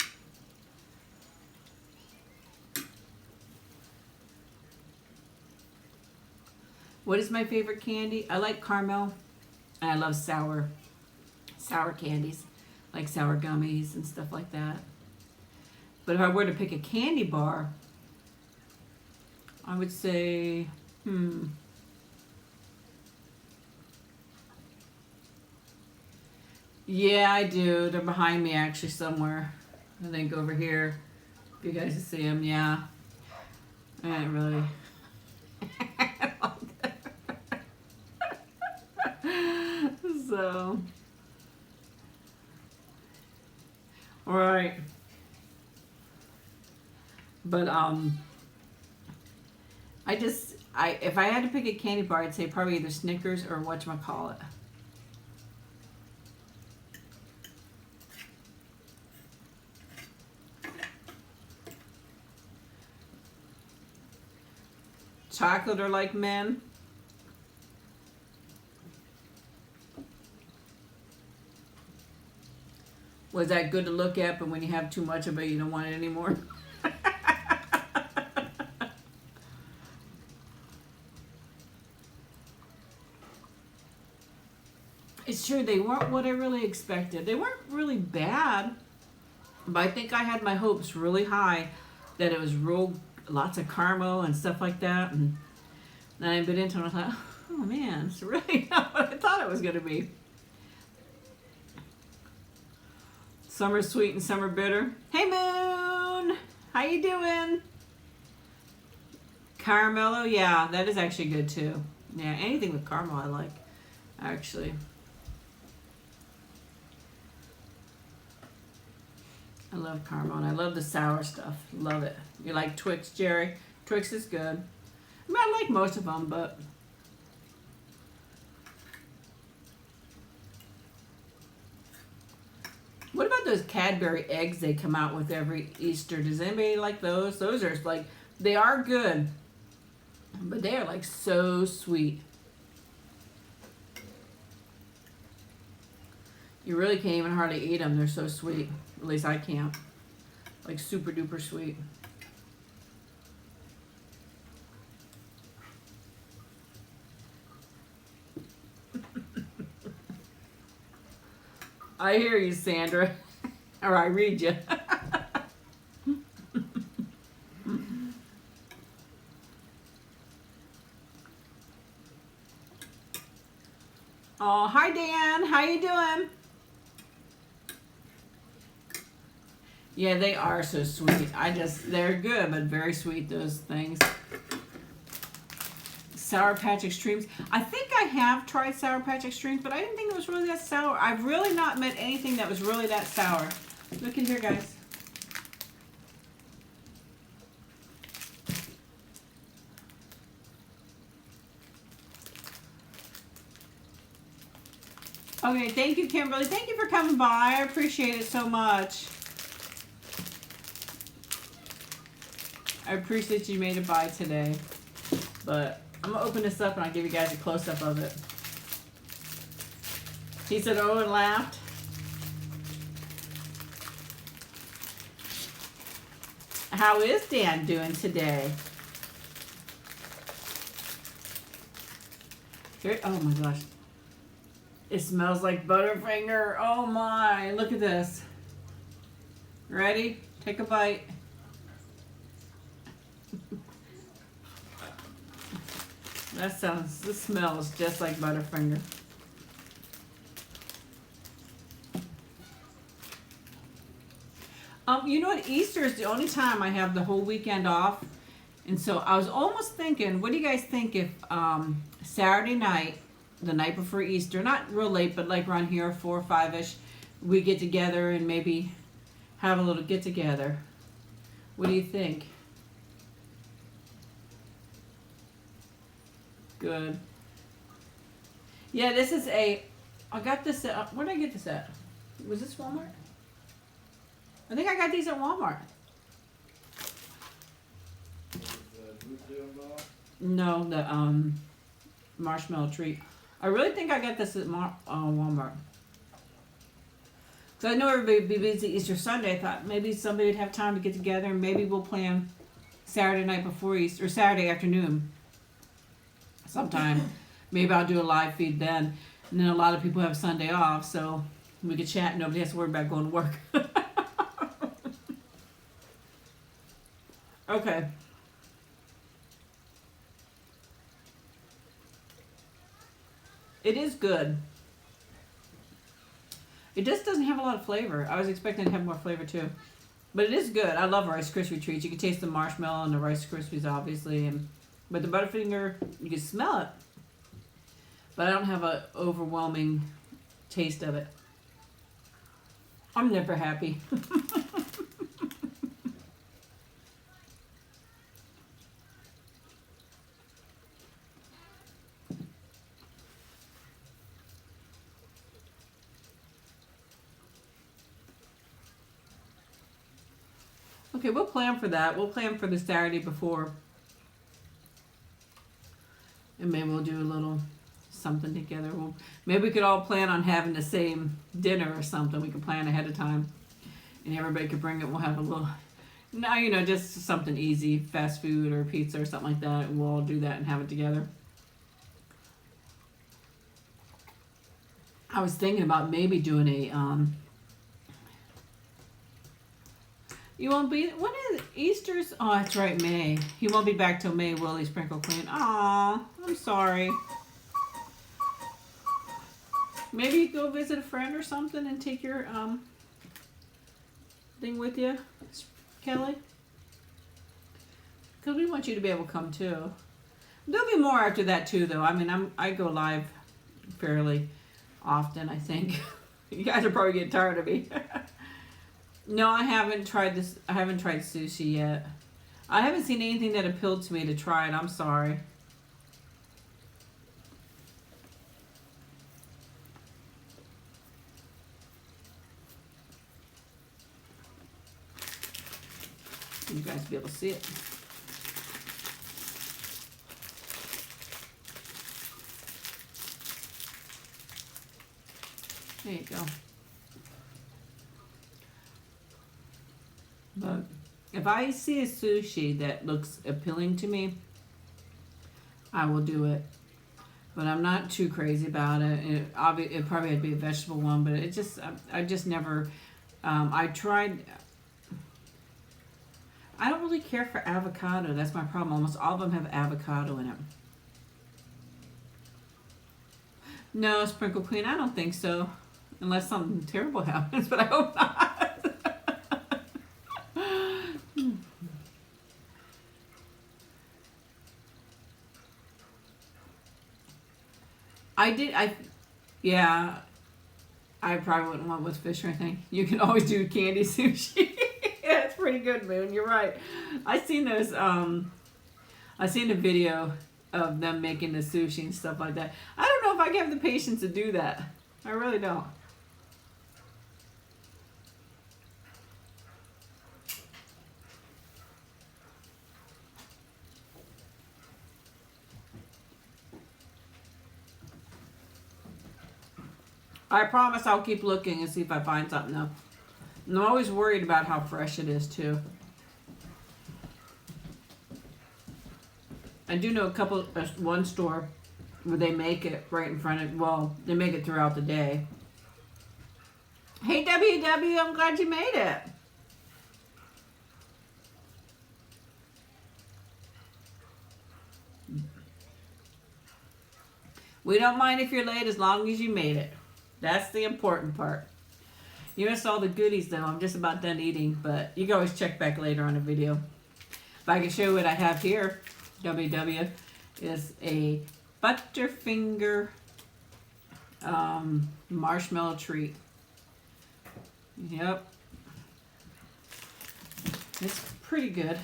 A: What is my favorite candy? I like caramel, and I love sour candies, like sour gummies and stuff like that. But if I were to pick a candy bar, I would say, Yeah, I do. They're behind me actually somewhere. I think over here. If you guys can see them, yeah. I didn't really... So, all right, but if I had to pick a candy bar, I'd say probably either Snickers or whatchamacallit. Chocolate or like men. Was that good to look at, but when you have too much of it, you don't want it anymore? It's true, they weren't what I really expected. They weren't really bad. But I think I had my hopes really high that it was real lots of caramel and stuff like that. And then I bit into it and I thought, oh man, it's really not what I thought it was going to be. Summer sweet and summer bitter. Hey Moon! How you doing? Caramello, yeah, that is actually good too. Yeah, anything with caramel I like, actually. I love caramel and I love the sour stuff. Love it. You like Twix, Jerry? Twix is good. I mean, I like most of them, but what about those Cadbury eggs they come out with every Easter? Does anybody like those? Those are like, they are good, but they are like so sweet. You really can't even hardly eat them. They're so sweet. At least I can't. Like super duper sweet. I hear you, Sandra. Or I read you. Oh, hi Dan. How you doing? Yeah, they are so sweet. They're good, but very sweet, those things. Sour Patch Extremes. I think I have tried Sour Patch Extremes, but I didn't think it was really that sour. I've really not met anything that was really that sour. Look in here, guys. Okay, thank you, Kimberly. Thank you for coming by. I appreciate it so much. I appreciate you made it by today. But I'm going to open this up and I'll give you guys a close-up of it. He said, oh, and laughed. How is Dan doing today? Here, oh my gosh. It smells like Butterfinger. Oh my, look at this. Ready? Take a bite. This smells just like Butterfinger. You know what? Easter is the only time I have the whole weekend off. And so I was almost thinking, what do you guys think if Saturday night, the night before Easter, not real late, but like around here, 4 or 5-ish, we get together and maybe have a little get together. What do you think? Good. Yeah, this is I got this at, where did I get this at? Was this Walmart? I think I got these at Walmart. No, the marshmallow treat. I really think I got this at Walmart. So I know everybody would be busy Easter Sunday. I thought maybe somebody would have time to get together and maybe we'll plan Saturday night before Easter, or Saturday afternoon sometime. Maybe I'll do a live feed then. And then a lot of people have Sunday off, so we could chat and nobody has to worry about going to work. Okay. It is good. It just doesn't have a lot of flavor. I was expecting to have more flavor too. But it is good. I love Rice Krispie treats. You can taste the marshmallow and the Rice Krispies obviously. But the Butterfinger, you can smell it. But I don't have an overwhelming taste of it. I'm never happy. Okay, we'll plan for that. We'll plan for the Saturday before. And maybe we'll do a little something together. Maybe we could all plan on having the same dinner or something. We could plan ahead of time. And everybody could bring it. We'll have a little, just something easy, fast food or pizza or something like that. And we'll all do that and have it together. I was thinking about maybe doing You won't be. When is Easter's? Oh, that's right, May. He won't be back till May, will he, Sprinkle Queen? Aw, I'm sorry. Maybe you go visit a friend or something and take your thing with you, Kelly. Because we want you to be able to come too. There'll be more after that too, though. I mean, I go live fairly often, I think. You guys are probably getting tired of me. No, I haven't tried this. I haven't tried sushi yet. I haven't seen anything that appealed to me to try it. I'm sorry. You guys be able to see it. There you go. But if I see a sushi that looks appealing to me, I will do it. But I'm not too crazy about it. It probably had to be a vegetable one, but I just never. I tried. I don't really care for avocado. That's my problem. Almost all of them have avocado in it. No, Sprinkle Queen, I don't think so. Unless something terrible happens, but I hope not. Yeah, I probably wouldn't want with fish or anything. You can always do candy sushi. Yeah, it's pretty good, Moon. You're right. I seen those. I seen a video of them making the sushi and stuff like that. I don't know if I have the patience to do that. I really don't. I promise I'll keep looking and see if I find something though. And I'm always worried about how fresh it is too. I do know one store where they make it right in front of, well, they make it throughout the day. Hey WW, I'm glad you made it. We don't mind if you're late as long as you made it. That's the important part. You missed all the goodies though. I'm just about done eating, but you can always check back later on a video. If I can show you what I have here, WW, is a Butterfinger marshmallow treat. Yep. It's pretty good.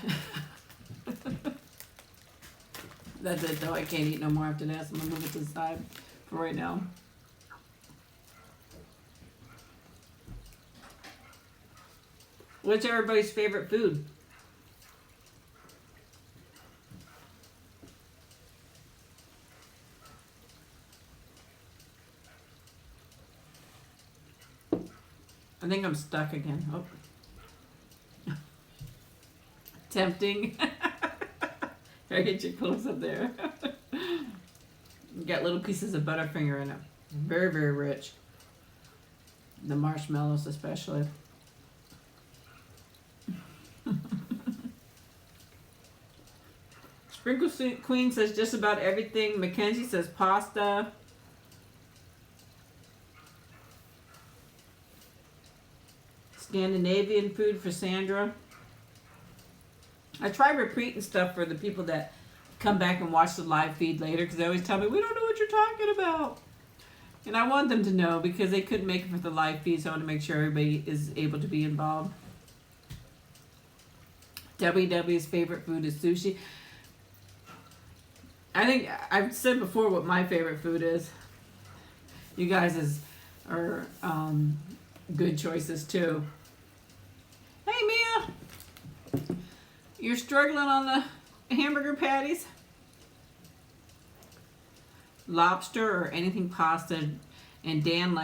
A: That's it though. I can't eat no more after that, so I'm gonna move it to the side for right now. What's everybody's favorite food? I think I'm stuck again. Oh. Tempting. I get you close up there. You got little pieces of Butterfinger in it. Very, very rich. The marshmallows especially. Sprinkle Queen says just about everything. Mackenzie says pasta. Scandinavian food for Sandra. I try repeating stuff for the people that come back and watch the live feed later because they always tell me, we don't know what you're talking about. And I want them to know because they couldn't make it for the live feed, so I want to make sure everybody is able to be involved. WW's favorite food is sushi. I think I've said before what my favorite food is. You guys are good choices too. Hey Mia! You're struggling on the hamburger patties? Lobster or anything pasta, and Dan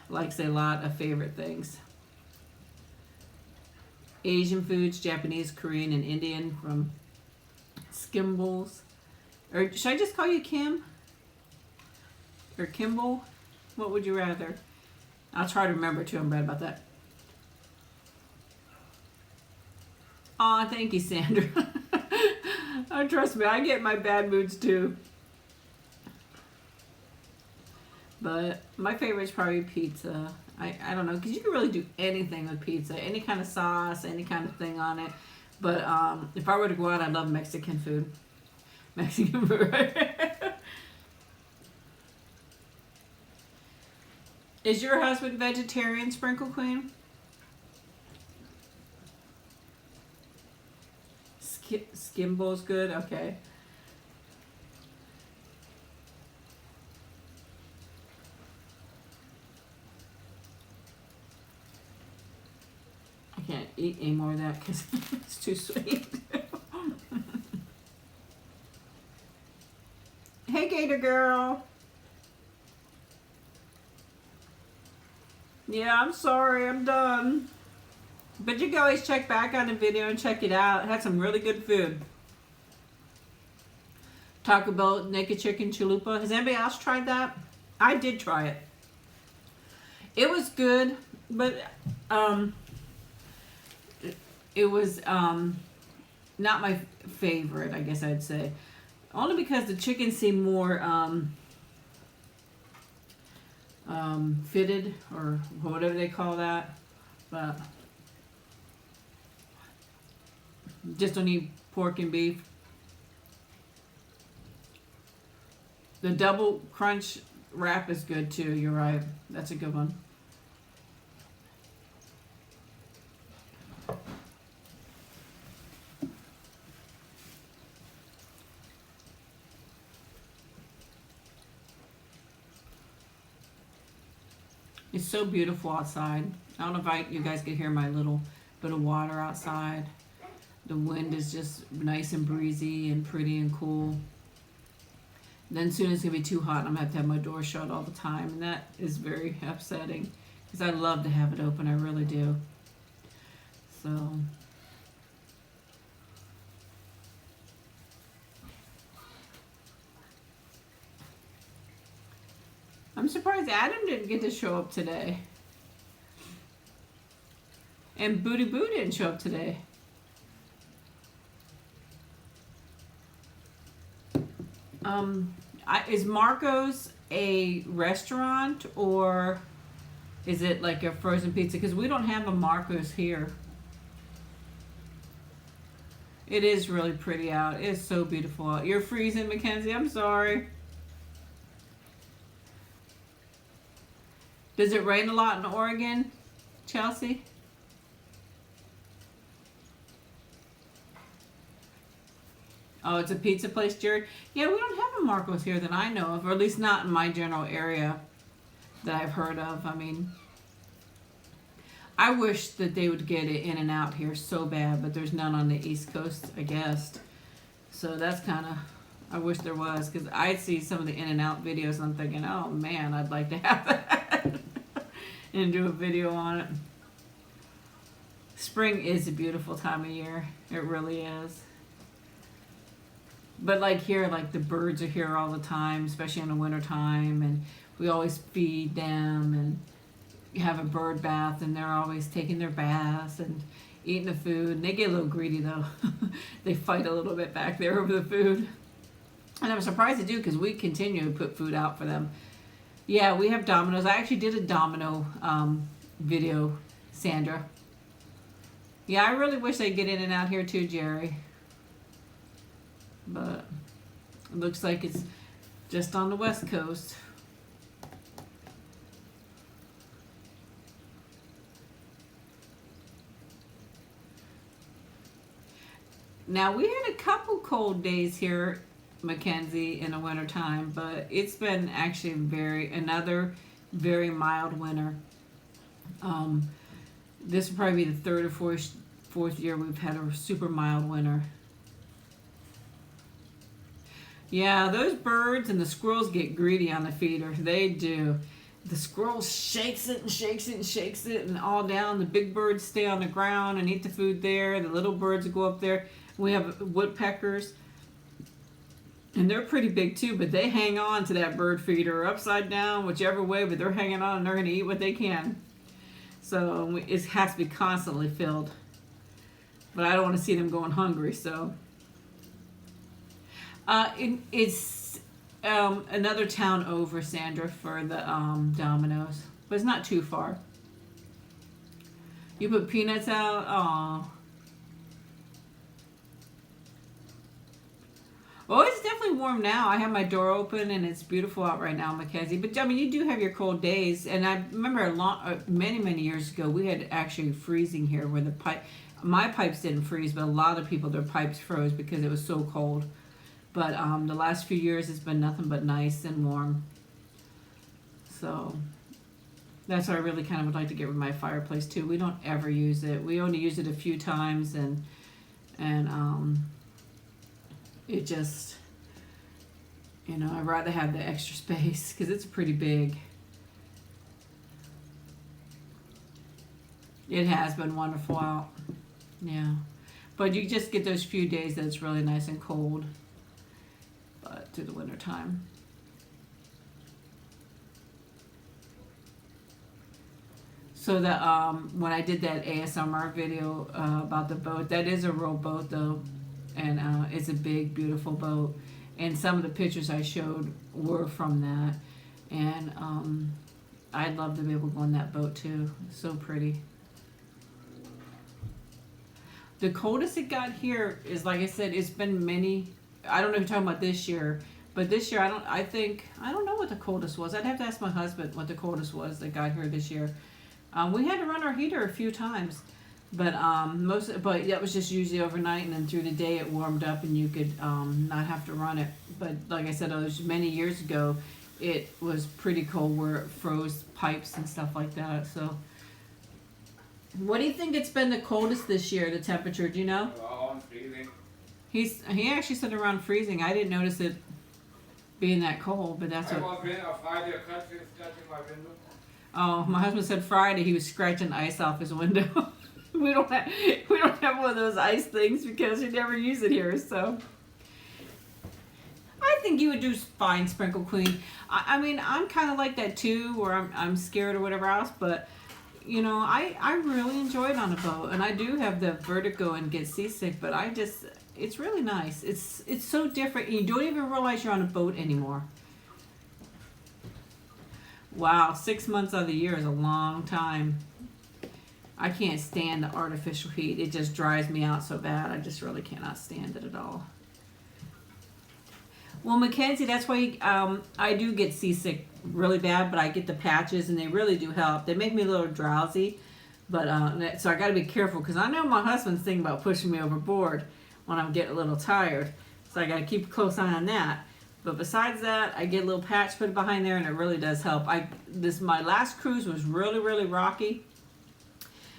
A: likes a lot of favorite things. Asian foods, Japanese, Korean, and Indian from Skimbles. Or should I just call you Kim? Or Kimball? What would you rather? I'll try to remember too. I'm bad about that. Aw, thank you, Sandra. Oh, trust me, I get my bad moods too. But my favorite is probably pizza. I don't know, because you can really do anything with pizza. Any kind of sauce, any kind of thing on it. But if I were to go out, I'd love Mexican food. Mexican food. Is your husband vegetarian, Sprinkle Queen? Skimbo's good? Okay. I can't eat any more of that because it's too sweet. Hey, Gator Girl. Yeah, I'm sorry, I'm done. But you can always check back on the video and check it out. It had some really good food. Taco Bell naked chicken chalupa. Has anybody else tried that? I did try it. It was good, but it was not my favorite, I guess I'd say. Only because the chicken seemed more fitted, or whatever they call that. But just don't eat pork and beef. The double crunch wrap is good too. You're right. That's a good one. It's so beautiful outside. I don't know if you guys can hear my little bit of water outside. The wind is just nice and breezy and pretty and cool. Then soon it's going to be too hot and I'm going to have my door shut all the time. And that is very upsetting because I love to have it open. I really do. So I'm surprised Adam didn't get to show up today. And Booty Boo didn't show up today. Is Marco's a restaurant or is it like a frozen pizza? Because we don't have a Marco's here. It is really pretty out. It is so beautiful out. You're freezing, Mackenzie. I'm sorry. Does it rain a lot in Oregon, Chelsea? Oh, it's a pizza place, Jared? Yeah, we don't have a Marco's here that I know of, or at least not in my general area that I've heard of. I mean, I wish that they would get it In-N-Out here so bad, but there's none on the East Coast, I guess. So that's kind of, I wish there was, because I see some of the In-N-Out videos and I'm thinking, oh man, I'd like to have that and do a video on it. Spring is a beautiful time of year. It really is. But like here, like the birds are here all the time, especially in the winter time, and we always feed them and have a bird bath, and they're always taking their baths and eating the food. And they get a little greedy though. They fight a little bit back there over the food. And I'm surprised they do because we continue to put food out for them. Yeah, we have Domino's. I actually did a Domino video, Sandra. Yeah, I really wish they'd get In-N-Out here too, Jerry. But it looks like it's just on the West Coast. Now, we had a couple cold days here, Mackenzie, in the wintertime, but it's been actually another very mild winter. This will probably be the third or fourth year we've had a super mild winter. Yeah, those birds and the squirrels get greedy on the feeder. They do. The squirrel shakes it and shakes it and shakes it and all down. The big birds stay on the ground and eat the food there. The little birds go up there. We have woodpeckers. And they're pretty big too, but they hang on to that bird feeder upside down, whichever way, but they're hanging on and they're going to eat what they can. So it has to be constantly filled. but I don't want to see them going hungry. So it's another town over, Sandra, for the Domino's, but it's not too far. You put peanuts out. Aw. Well, it's definitely warm now. I have my door open and it's beautiful out right now, Mackenzie. But I mean, you do have your cold days. And I remember many years ago, we had actually freezing here where my pipes didn't freeze, but a lot of people, their pipes froze because it was so cold. But the last few years, it's been nothing but nice and warm. So that's why I really kind of would like to get rid of my fireplace too. We don't ever use it. We only use it a few times, and it just, I'd rather have the extra space because it's pretty big. It has been wonderful out. Yeah. But you just get those few days that it's really nice and cold. But through the winter time. So that when I did that ASMR video about the boat, that is a real boat though. And it's a big, beautiful boat. And some of the pictures I showed were from that. And I'd love to be able to go on that boat too. It's so pretty. The coldest it got here is, like I said, it's been I don't know if you're talking about this year, but this year I don't know what the coldest was. I'd have to ask my husband what the coldest was that got here this year. We had to run our heater a few times. But but that was just usually overnight, and then through the day it warmed up, and you could not have to run it. But like I said, many years ago, it was pretty cold where it froze pipes and stuff like that. So, what do you think it's been the coldest this year? The temperature, do you know?
B: Around freezing.
A: He actually said around freezing. I didn't notice it being that cold, but that's what.
B: I was there on Friday, scratching my window.
A: Oh, my husband said Friday he was scratching ice off his window. We don't have one of those ice things because we never use it here. So I think you would do fine, Sprinkle Queen. I mean, I'm kind of like that too, where I'm scared or whatever else. But I really enjoy it on a boat, and I do have the vertigo and get seasick. But it's really nice. It's so different. You don't even realize you're on a boat anymore. Wow, 6 months out of the year is a long time. I can't stand the artificial heat. It just dries me out so bad. I just really cannot stand it at all. Well, Mackenzie, that's why I do get seasick really bad, but I get the patches, and they really do help. They make me a little drowsy, but so I got to be careful because I know my husband's thinking about pushing me overboard when I'm getting a little tired. So I got to keep a close eye on that. But besides that, I get a little patch put behind there, and it really does help. My last cruise was really rocky.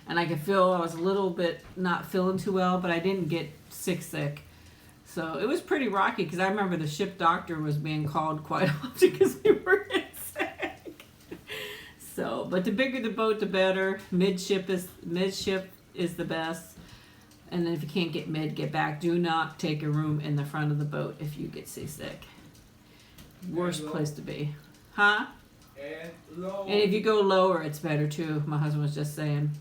A: And I could feel I was a little bit not feeling too well, but I didn't get sick. So it was pretty rocky because I remember the ship doctor was being called quite often because we were getting sick. So, but the bigger the boat, the better. Midship is the best. And then if you can't get mid, get back. Do not take a room in the front of the boat if you get seasick. Worst place to be. Huh?
B: And low.
A: And if you go lower, it's better too. My husband was just saying.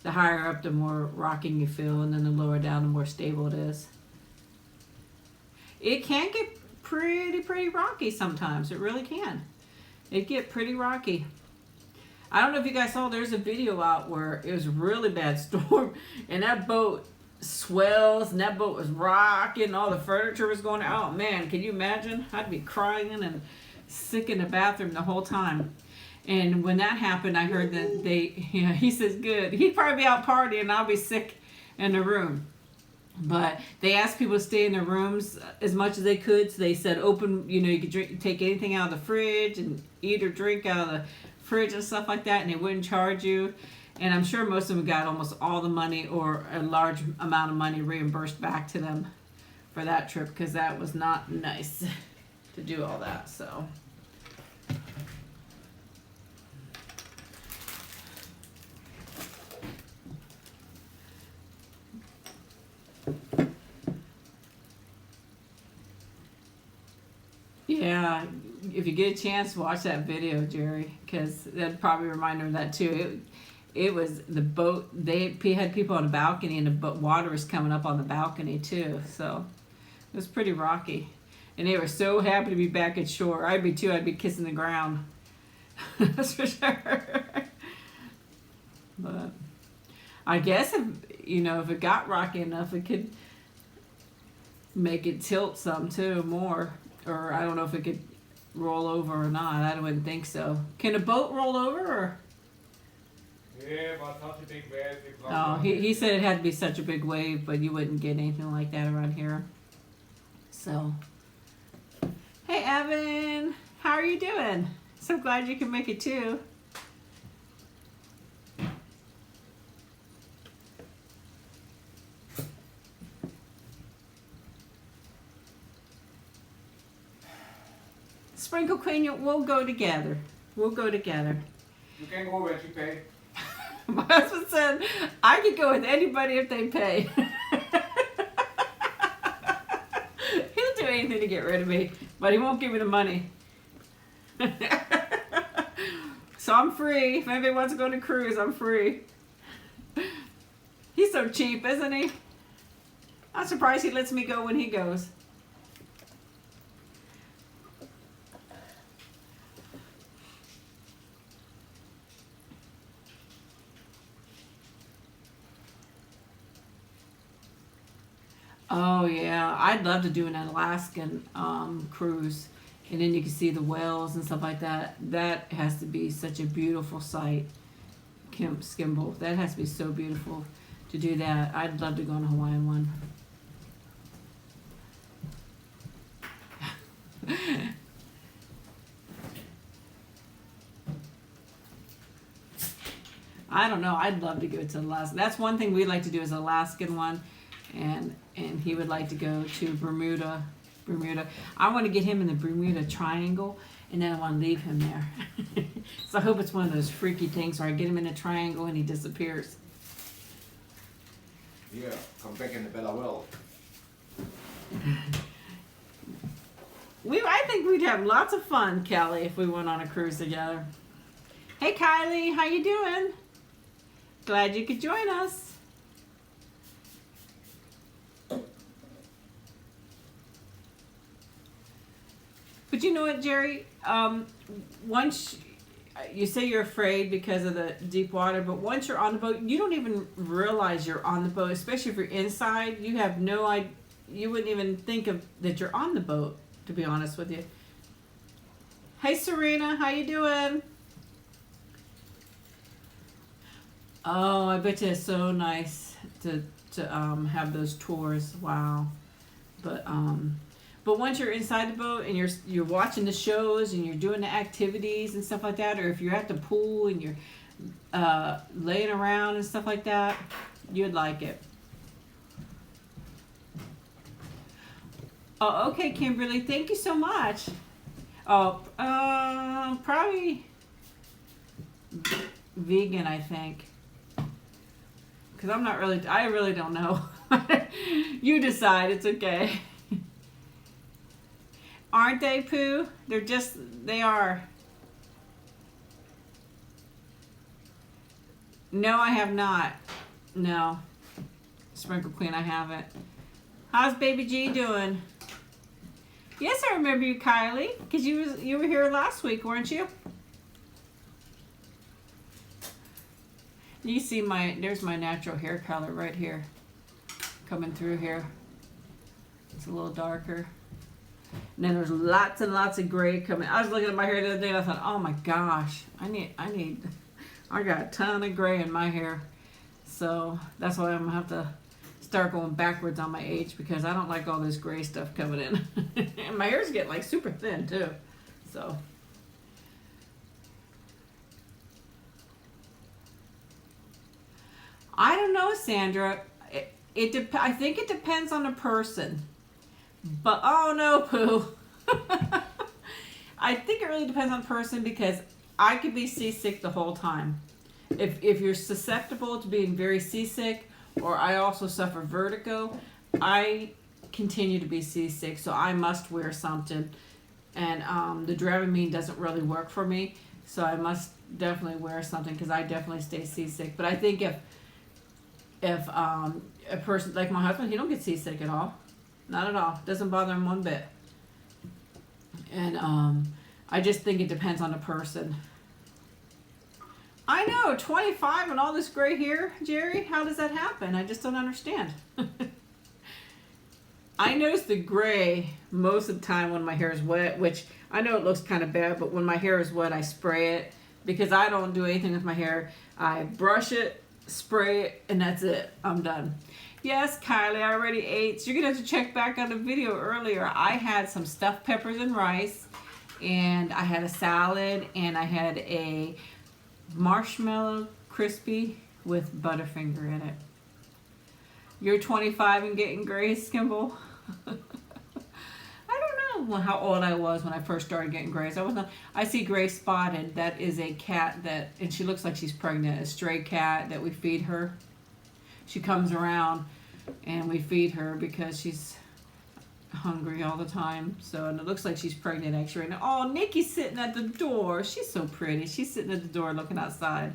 A: The higher up, the more rocking you feel, and then the lower down, the more stable it is. It can get pretty rocky sometimes. It really can. It get pretty rocky. I don't know if you guys saw, there's a video out where it was a really bad storm, and that boat swells, and that boat was rocking, all the furniture was going out. Oh man, can you imagine? I'd be crying and sick in the bathroom the whole time. And when that happened, I heard that he says, good. He'd probably be out partying and I'll be sick in the room. But they asked people to stay in their rooms as much as they could. So they said open, you could take anything out of the fridge and eat or drink out of the fridge and stuff like that. And they wouldn't charge you. And I'm sure most of them got almost all the money or a large amount of money reimbursed back to them for that trip. Because that was not nice to do all that. So... Yeah, if you get a chance, watch that video, Jerry, because that'd probably remind her of that too. it was the boat. They had people on the balcony, and the water was coming up on the balcony too. So it was pretty rocky, and they were so happy to be back at shore. I'd be too. I'd be kissing the ground. That's for sure. But I guess if it got rocky enough, it could make it tilt some too more. Or I don't know if it could roll over or not. I wouldn't think so. Can a boat roll over? Or?
B: Yeah, but such a big wave.
A: Oh, he said it had to be such a big wave, but you wouldn't get anything like that around here. So, hey Evan, how are you doing? So glad you can make it too. Sprinkle Queen, we'll go together. We'll go together.
B: You can go when she pay.
A: My husband said I could go with anybody if they pay. He'll do anything to get rid of me, but he won't give me the money. So I'm free. If anybody wants to go on a cruise, I'm free. He's so cheap, isn't he? I'm surprised he lets me go when he goes. Oh yeah, I'd love to do an Alaskan cruise, and then you can see the whales and stuff like that. That has to be such a beautiful sight, Skimble. That has to be so beautiful to do that. I'd love to go on a Hawaiian one. I don't know. I'd love to go to Alaska. That's one thing we'd like to do is Alaskan one. And he would like to go to Bermuda. I want to get him in the Bermuda Triangle, and then I want to leave him there. So I hope it's one of those freaky things where I get him in a triangle and he disappears.
B: Yeah, come back in the better world.
A: I think we'd have lots of fun, Kelly, if we went on a cruise together. Hey Kylie, how you doing? Glad you could join us. But you know what, Jerry? Once you say you're afraid because of the deep water, but once you're on the boat, you don't even realize you're on the boat. Especially if you're inside, you have no idea. You wouldn't even think of that you're on the boat. To be honest with you. Hey, Serena, how you doing? Oh, I bet you it's so nice to have those tours. Wow, But once you're inside the boat and you're watching the shows and you're doing the activities and stuff like that, or if you're at the pool and you're laying around and stuff like that, you'd like it. Oh, okay, Kimberly, thank you so much. Oh, probably vegan, I think. Because I really don't know. You decide, it's okay. Aren't they, Pooh? They are. No, I have not. No. Sprinkle Queen, I haven't. How's Baby G doing? Yes, I remember you, Kylie. Because you were here last week, weren't you? You see there's my natural hair color right here. Coming through here. It's a little darker. And then there's lots and lots of gray coming. I was looking at my hair the other day and I thought, oh my gosh, I got a ton of gray in my hair. So that's why I'm gonna have to start going backwards on my age, because I don't like all this gray stuff coming in. And my hair's getting like super thin too. So I don't know, Sandra. I think it depends on the person. But, oh no, Pooh. I think it really depends on the person, because I could be seasick the whole time. If you're susceptible to being very seasick, or I also suffer vertigo, I continue to be seasick, so I must wear something. And the Dramamine doesn't really work for me. So I must definitely wear something because I definitely stay seasick. But I think if a person like my husband, he don't get seasick at all, not at all. Doesn't bother him one bit. And I just think it depends on the person. I know, 25 and all this gray hair, Jerry. How does that happen? I just don't understand. I notice the gray most of the time when my hair is wet, which I know it looks kind of bad, but when my hair is wet, I spray it because I don't do anything with my hair. I brush it, spray it, and that's it. I'm done. Yes, Kylie, I already ate. So you're going to have to check back on the video earlier. I had some stuffed peppers and rice, and I had a salad, and I had a marshmallow crispy with Butterfinger in it. You're 25 and getting gray, Skimble? I don't know how old I was when I first started getting grays. I see Gray Spotted. That is a cat and she looks like she's pregnant. A stray cat that we feed her. She comes around and we feed her because she's hungry all the time. So, and it looks like she's pregnant actually right now. Oh, Nikki's sitting at the door. She's so pretty. She's sitting at the door looking outside.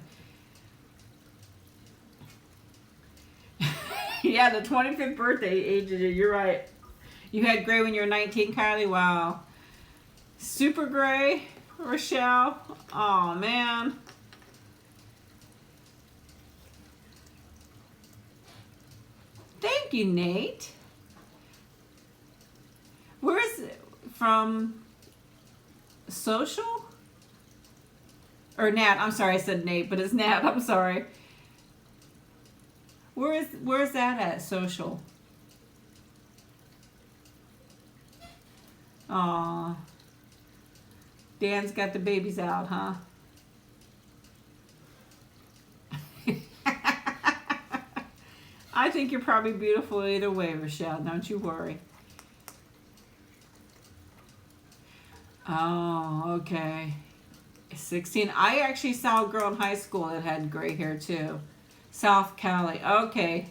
A: Yeah, the 25th birthday ages you. You're right. You had gray when you were 19, Kylie? Wow. Super gray, Rochelle? Oh, man. Thank you, Nate. Where's it from? Social? Or Nat. I'm sorry, I said Nate, but it's Nat. I'm sorry. Where's that at? Social. Aw. Dan's got the babies out, huh? I think you're probably beautiful either way, Rochelle. Don't you worry. Oh, okay. 16. I actually saw a girl in high school that had gray hair too. South Cali. Okay.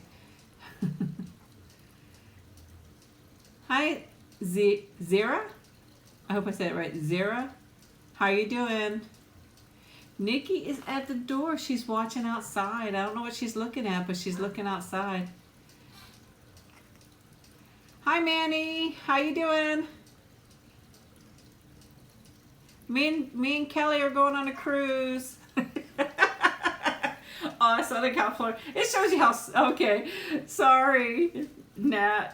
A: Hi, Zira. I hope I said it right. Zira. How you doing? Nikki is at the door. She's watching outside. I don't know what she's looking at, but she's looking outside. Hi, Manny. How you doing? Me and Kelly are going on a cruise. Oh, Southern California. It shows you how... Okay. Sorry, Nat.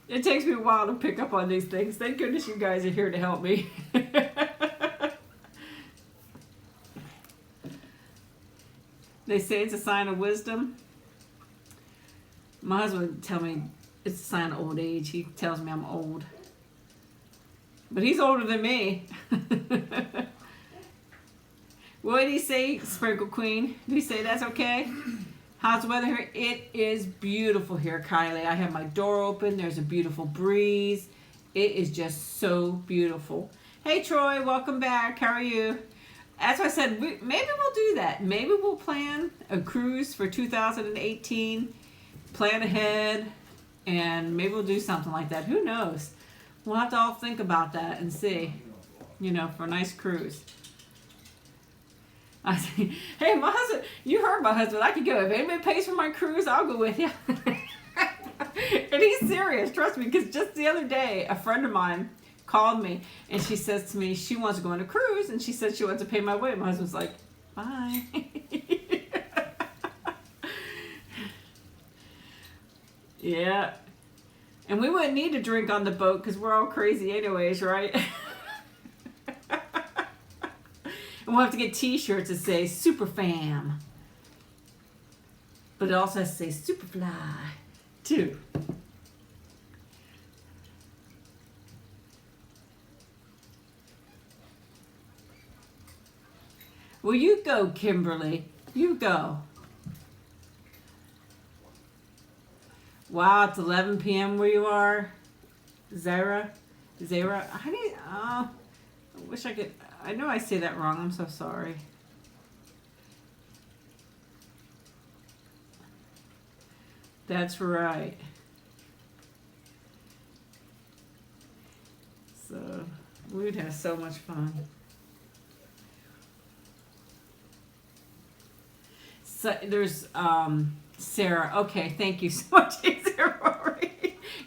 A: It takes me a while to pick up on these things. Thank goodness you guys are here to help me. They say it's a sign of wisdom. My husband would tell me it's a sign of old age. He tells me I'm old. But he's older than me. What did he say, Sprinkle Queen? Did he say that's okay? How's the weather here? It is beautiful here, Kylie. I have my door open. There's a beautiful breeze. It is just so beautiful. Hey, Troy. Welcome back. How are you? As I said, maybe we'll do that. Maybe we'll plan a cruise for 2018. Plan ahead. And maybe we'll do something like that. Who knows? We'll have to all think about that and see. You know, for a nice cruise. I say, hey, my husband, you heard my husband. I could go. If anybody pays for my cruise, I'll go with you. And he's serious, trust me, because just the other day, a friend of mine called me, and she says to me she wants to go on a cruise, and she said she wants to pay my way. My husband's like, bye. Yeah. And we wouldn't need to drink on the boat because we're all crazy anyways, right? And we'll have to get t-shirts that say Super Fam. But it also has to say Superfly, too. Well, you go, Kimberly. You go. Wow, it's 11 p.m. where you are. Zara? I wish I could... I know I say that wrong. I'm so sorry. That's right. So, we'd have so much fun. So there's Sarah. Okay, thank you so much, Sarah.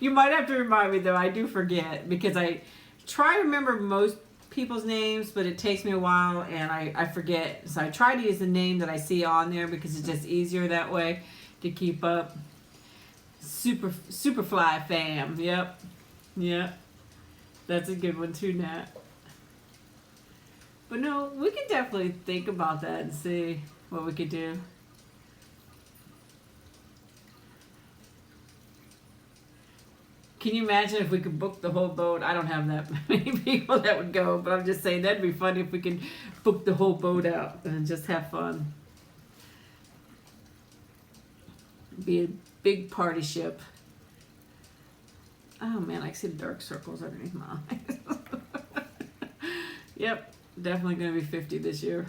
A: You might have to remind me though. I do forget because I try to remember most people's names, but it takes me a while and I forget. So I try to use the name that I see on there because it's just easier that way to keep up. Superfly fam. Yep. That's a good one too, Nat. But no, we could definitely think about that and see what we could do. Can you imagine if we could book the whole boat? I don't have that many people that would go, but I'm just saying that'd be funny if we could book the whole boat out and just have fun. Be a big party ship. Oh man, I can see the dark circles underneath my eyes. Yep, definitely gonna be 50 this year.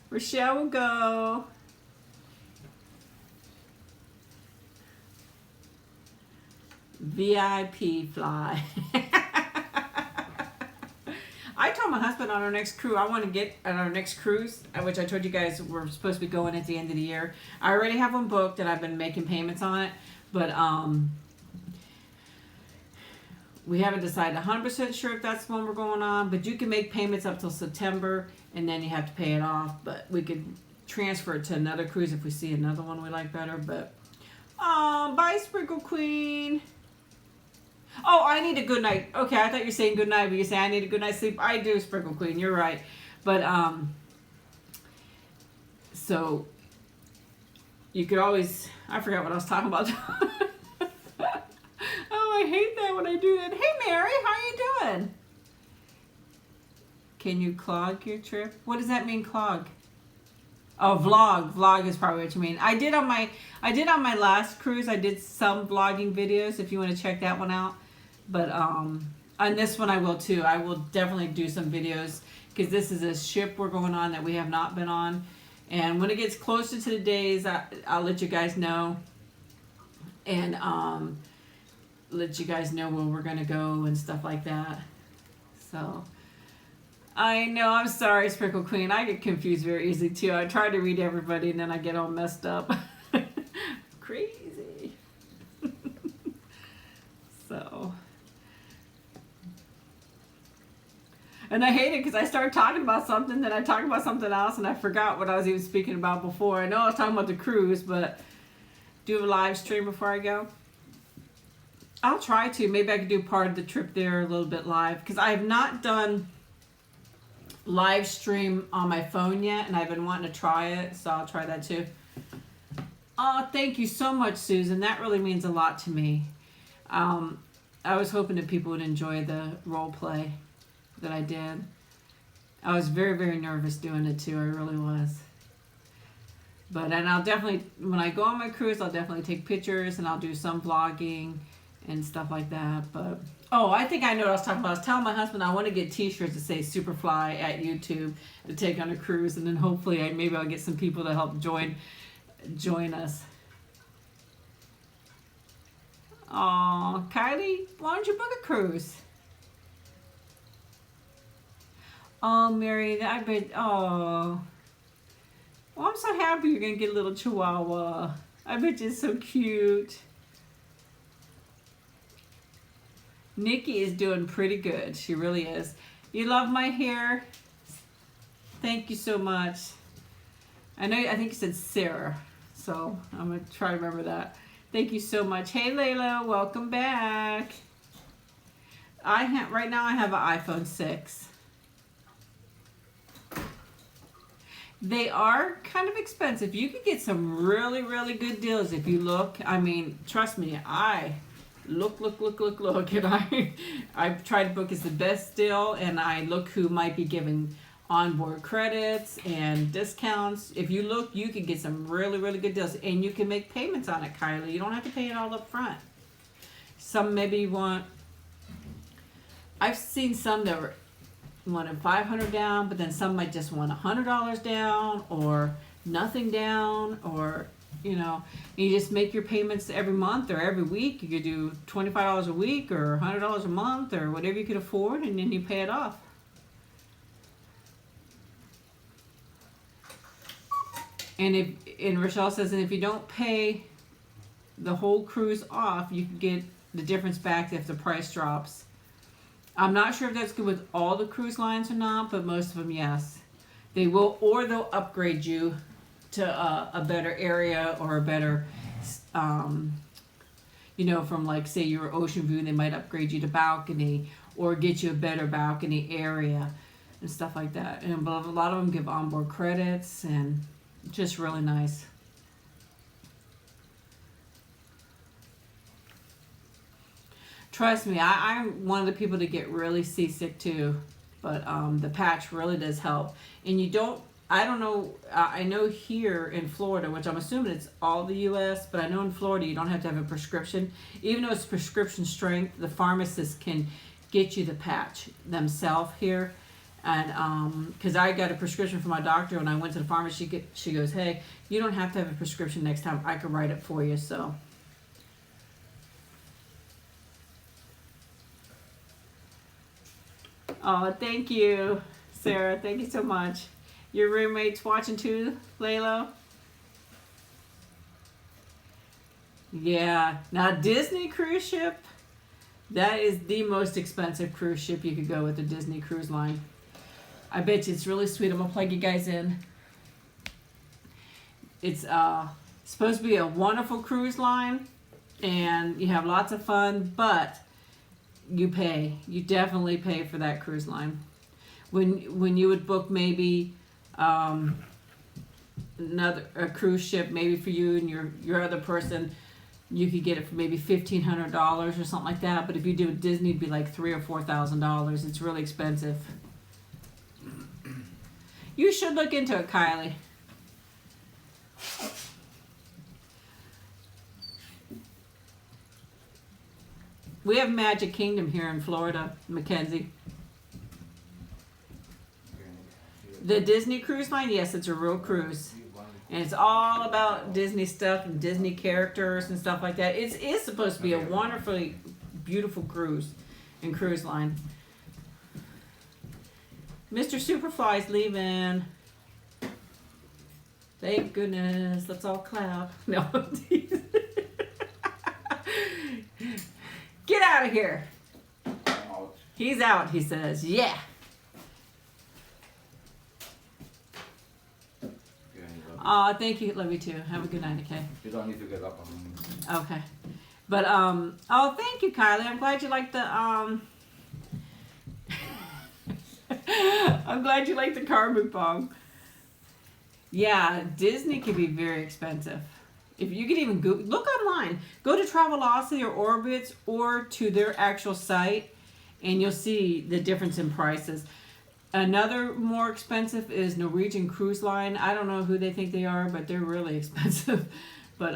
A: Rochelle will go. VIP fly. I told my husband on our next cruise, I want to get on our next cruise, which I told you guys we're supposed to be going at the end of the year. I already have one booked and I've been making payments on it, but we haven't decided 100% sure if that's the one we're going on, but you can make payments up till September and then you have to pay it off, but we could transfer it to another cruise if we see another one we like better. But bye Sprinkle Queen. Oh, I need a good night. Okay, I thought you were saying good night, but you say I need a good night's sleep. I do, Sprinkle Queen. You're right. But so you could always. I forgot what I was talking about. Oh, I hate that when I do that. Hey, Mary, how are you doing? Can you clog your trip? What does that mean, clog? Oh, vlog. Vlog is probably what you mean. I did on my last cruise. I did some vlogging videos. If you want to check that one out. But on this one I will too. I will definitely do some videos because this is a ship we're going on that we have not been on. And when it gets closer to the days, I'll let you guys know. And let you guys know where we're going to go and stuff like that. So, I know, I'm sorry, Sprinkle Queen. I get confused very easily too. I try to read everybody and then I get all messed up. Crazy. So. And I hate it because I start talking about something, then I talk about something else, and I forgot what I was even speaking about before. I know I was talking about the cruise, but do a live stream before I go. I'll try to. Maybe I could do part of the trip there a little bit live, because I have not done live stream on my phone yet, and I've been wanting to try it, so I'll try that too. Oh, thank you so much, Susan. That really means a lot to me. I was hoping that people would enjoy the role play that I did. I was very, very nervous doing it too. I really was. But, and I'll definitely, when I go on my cruise, I'll definitely take pictures and I'll do some vlogging and stuff like that. But, oh, I think I know what I was talking about. I was telling my husband I want to get t-shirts that say Superfly at YouTube to take on a cruise, and then hopefully maybe I'll get some people to help join us. Oh, Kylie, why don't you book a cruise? Oh, Mary, I bet, oh. Well, I'm so happy you're going to get a little chihuahua. I bet you're so cute. Nikki is doing pretty good. She really is. You love my hair? Thank you so much. I think you said Sarah, so I'm going to try to remember that. Thank you so much. Hey, Layla, welcome back. Right now I have an iPhone 6. They are kind of expensive. You could get some really, really good deals if you look. I mean, trust me, I look, and I try to book as the best deal, and I look who might be giving onboard credits and discounts. If you look, you can get some really, really good deals, and you can make payments on it, Kylie. You don't have to pay it all up front. Some maybe want, I've seen some that were wanted $500 down, but then some might just want $100 down or nothing down, or you just make your payments every month or every week. You could do $25 a week or $100 a month or whatever you could afford, and then you pay it off. and Rochelle says, and if you don't pay the whole cruise off, you can get the difference back if the price drops. I'm not sure if that's good with all the cruise lines or not, but most of them, yes. They will, or they'll upgrade you to a better area or a better, you know, from like, say you're Ocean View, they might upgrade you to balcony or get you a better balcony area and stuff like that. And but a lot of them give onboard credits and just really nice. Trust me, I'm one of the people that get really seasick too, but the patch really does help. And you don't, I don't know, I know here in Florida, which I'm assuming it's all the U.S., but I know in Florida you don't have to have a prescription. Even though it's prescription strength, the pharmacist can get you the patch themselves here. And because I got a prescription from my doctor when I went to the pharmacy, she goes, hey, you don't have to have a prescription next time. I can write it for you, so. Oh, thank you, Sarah. Thank you so much. Your roommate's watching too, Layla? Yeah. Now, Disney cruise ship, that is the most expensive cruise ship you could go with, the Disney Cruise Line. I bet you it's really sweet. I'm going to plug you guys in. It's supposed to be a wonderful cruise line, and you have lots of fun, but you pay. You definitely pay for that cruise line. When you would book maybe a cruise ship, maybe for you and your other person, you could get it for maybe $1,500 or something like that. But if you do it Disney, it'd be like $3,000 or $4,000. It's really expensive. You should look into it, Kylie. We have Magic Kingdom here in Florida, Mackenzie. The Disney Cruise Line, yes, it's a real cruise. And it's all about Disney stuff and Disney characters and stuff like that. It is supposed to be a wonderfully beautiful cruise and cruise line. Mr. Superfly's leaving. Thank goodness. Let's all clap. No. Get out of here. He's out, he says. Yeah. Thank you. Love you too. Have a good night, okay?
B: You don't need to get up on.
A: Okay. But, oh, thank you, Kylie. I'm glad you like the, I'm glad you like the carbon pong. Yeah, Disney can be very expensive. If you could even go, look online. Go to Travelocity or Orbitz or to their actual site, and you'll see the difference in prices. Another more expensive is Norwegian Cruise Line. I don't know who they think they are, but they're really expensive. But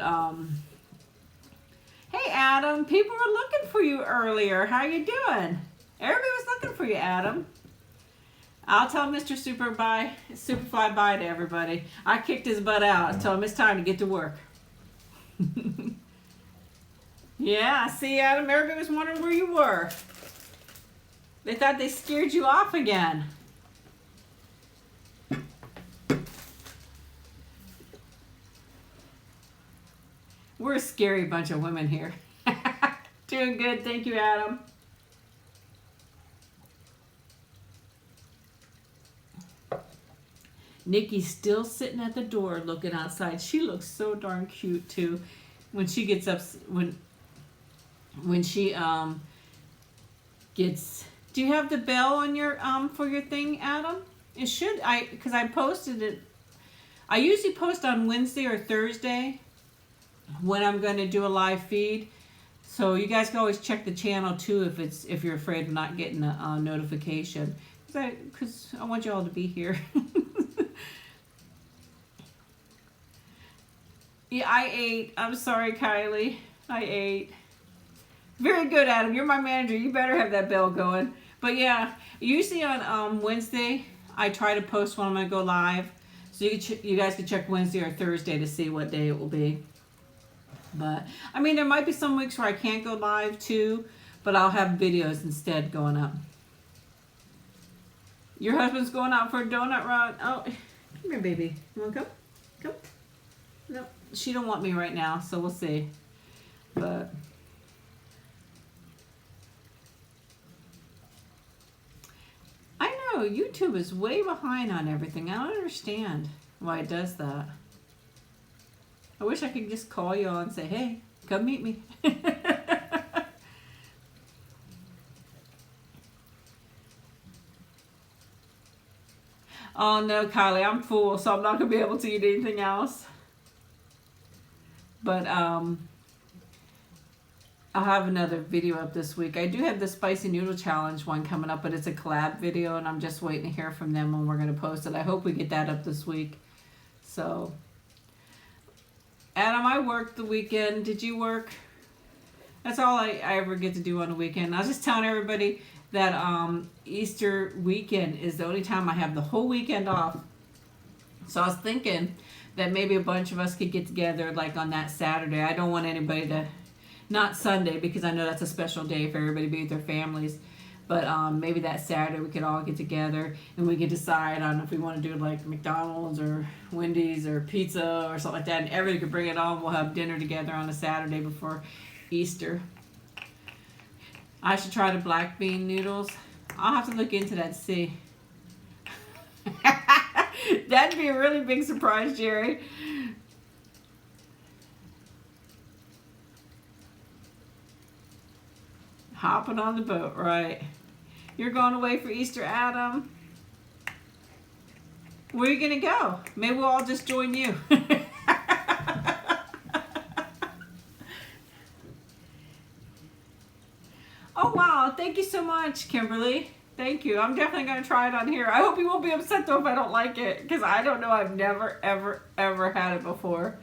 A: hey Adam, people were looking for you earlier. How you doing? Everybody was looking for you, Adam. I'll tell Mr. Superfly bye to everybody. I kicked his butt out. I told him it's time to get to work. Yeah, see Adam, everybody was wondering where you were. They thought they scared you off again. We're a scary bunch of women here. Doing good. Thank you, Adam. Nikki's still sitting at the door looking outside. She looks so darn cute too. When she gets up, when she gets. Do you have the bell on your for your thing, Adam? It should. Because I posted it. I usually post on Wednesday or Thursday when I'm going to do a live feed. So you guys can always check the channel too if you're afraid of not getting a notification. Because I want you all to be here. Yeah, I ate. I'm sorry, Kylie. I ate. Very good, Adam. You're my manager. You better have that bell going. But yeah, usually on Wednesday, I try to post when I'm going to go live. So you guys can check Wednesday or Thursday to see what day it will be. But, I mean, there might be some weeks where I can't go live too, but I'll have videos instead going up. Your husband's going out for a donut run. Oh, come here, baby. You want to come? Come. Nope, she don't want me right now, so we'll see. But I know YouTube is way behind on everything. I don't understand why it does that. I wish I could just call y'all and say, hey, come meet me. Oh no, Kylie, I'm full, so I'm not gonna be able to eat anything else. But I'll have another video up this week. I do have the spicy noodle challenge one coming up, but it's a collab video, and I'm just waiting to hear from them when we're gonna post it. I hope we get that up this week. So, Adam, I worked the weekend. Did you work? That's all I ever get to do on the weekend. I was just telling everybody that Easter weekend is the only time I have the whole weekend off. So I was thinking that maybe a bunch of us could get together like on that Saturday. I don't want anybody to, not Sunday, because I know that's a special day for everybody to be with their families. But maybe that Saturday we could all get together and we could decide on if we want to do like McDonald's or Wendy's or pizza or something like that. And everybody could bring it on. We'll have dinner together on a Saturday before Easter. I should try the black bean noodles. I'll have to look into that to see. That'd be a really big surprise, Jerry. Hopping on the boat, right. You're going away for Easter, Adam? Where are you going to go? Maybe we'll all just join you. Oh, wow. Thank you so much, Kimberly. Thank you. I'm definitely going to try it on here. I hope you won't be upset, though, if I don't like it. Because I don't know. I've never, ever, ever had it before.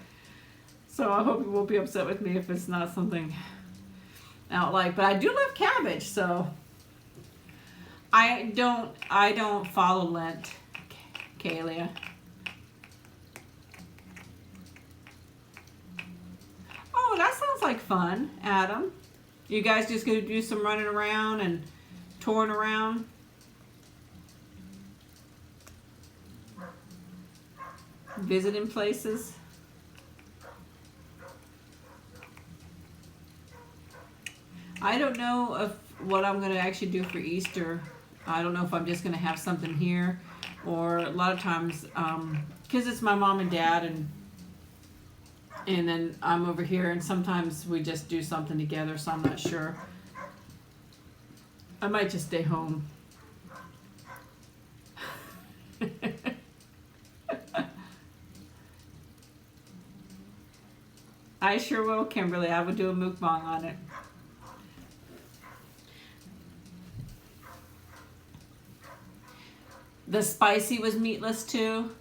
A: So I hope you won't be upset with me if it's not something I don't like. But I do love cabbage, so I don't follow Lent, Kalia. Oh, that sounds like fun, Adam. You guys just gonna do some running around and touring around? Visiting places? I don't know if what I'm gonna actually do for Easter. I don't know if I'm just gonna have something here, or a lot of times, because it's my mom and dad, and then I'm over here, and sometimes we just do something together, so I'm not sure. I might just stay home. I sure will, Kimberly. I would do a mukbang on it. The spicy was meatless too.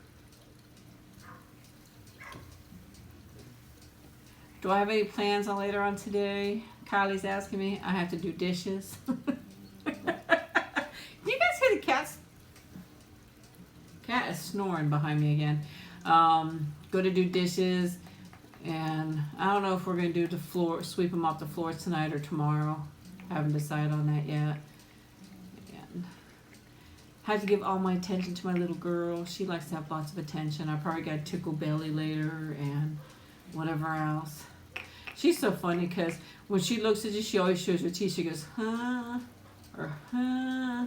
A: Do I have any plans on later on today? Kylie's asking me. I have to do dishes. You guys hear the cat's? Cat is snoring behind me again. Go to do dishes, and I don't know if we're gonna do the floor, sweep them off the floors tonight or tomorrow. I haven't decided on that yet. And I have to give all my attention to my little girl. She likes to have lots of attention. I probably got to tickle belly later and whatever else. She's so funny because when she looks at you, she always shows her teeth. She goes, huh? Or, huh?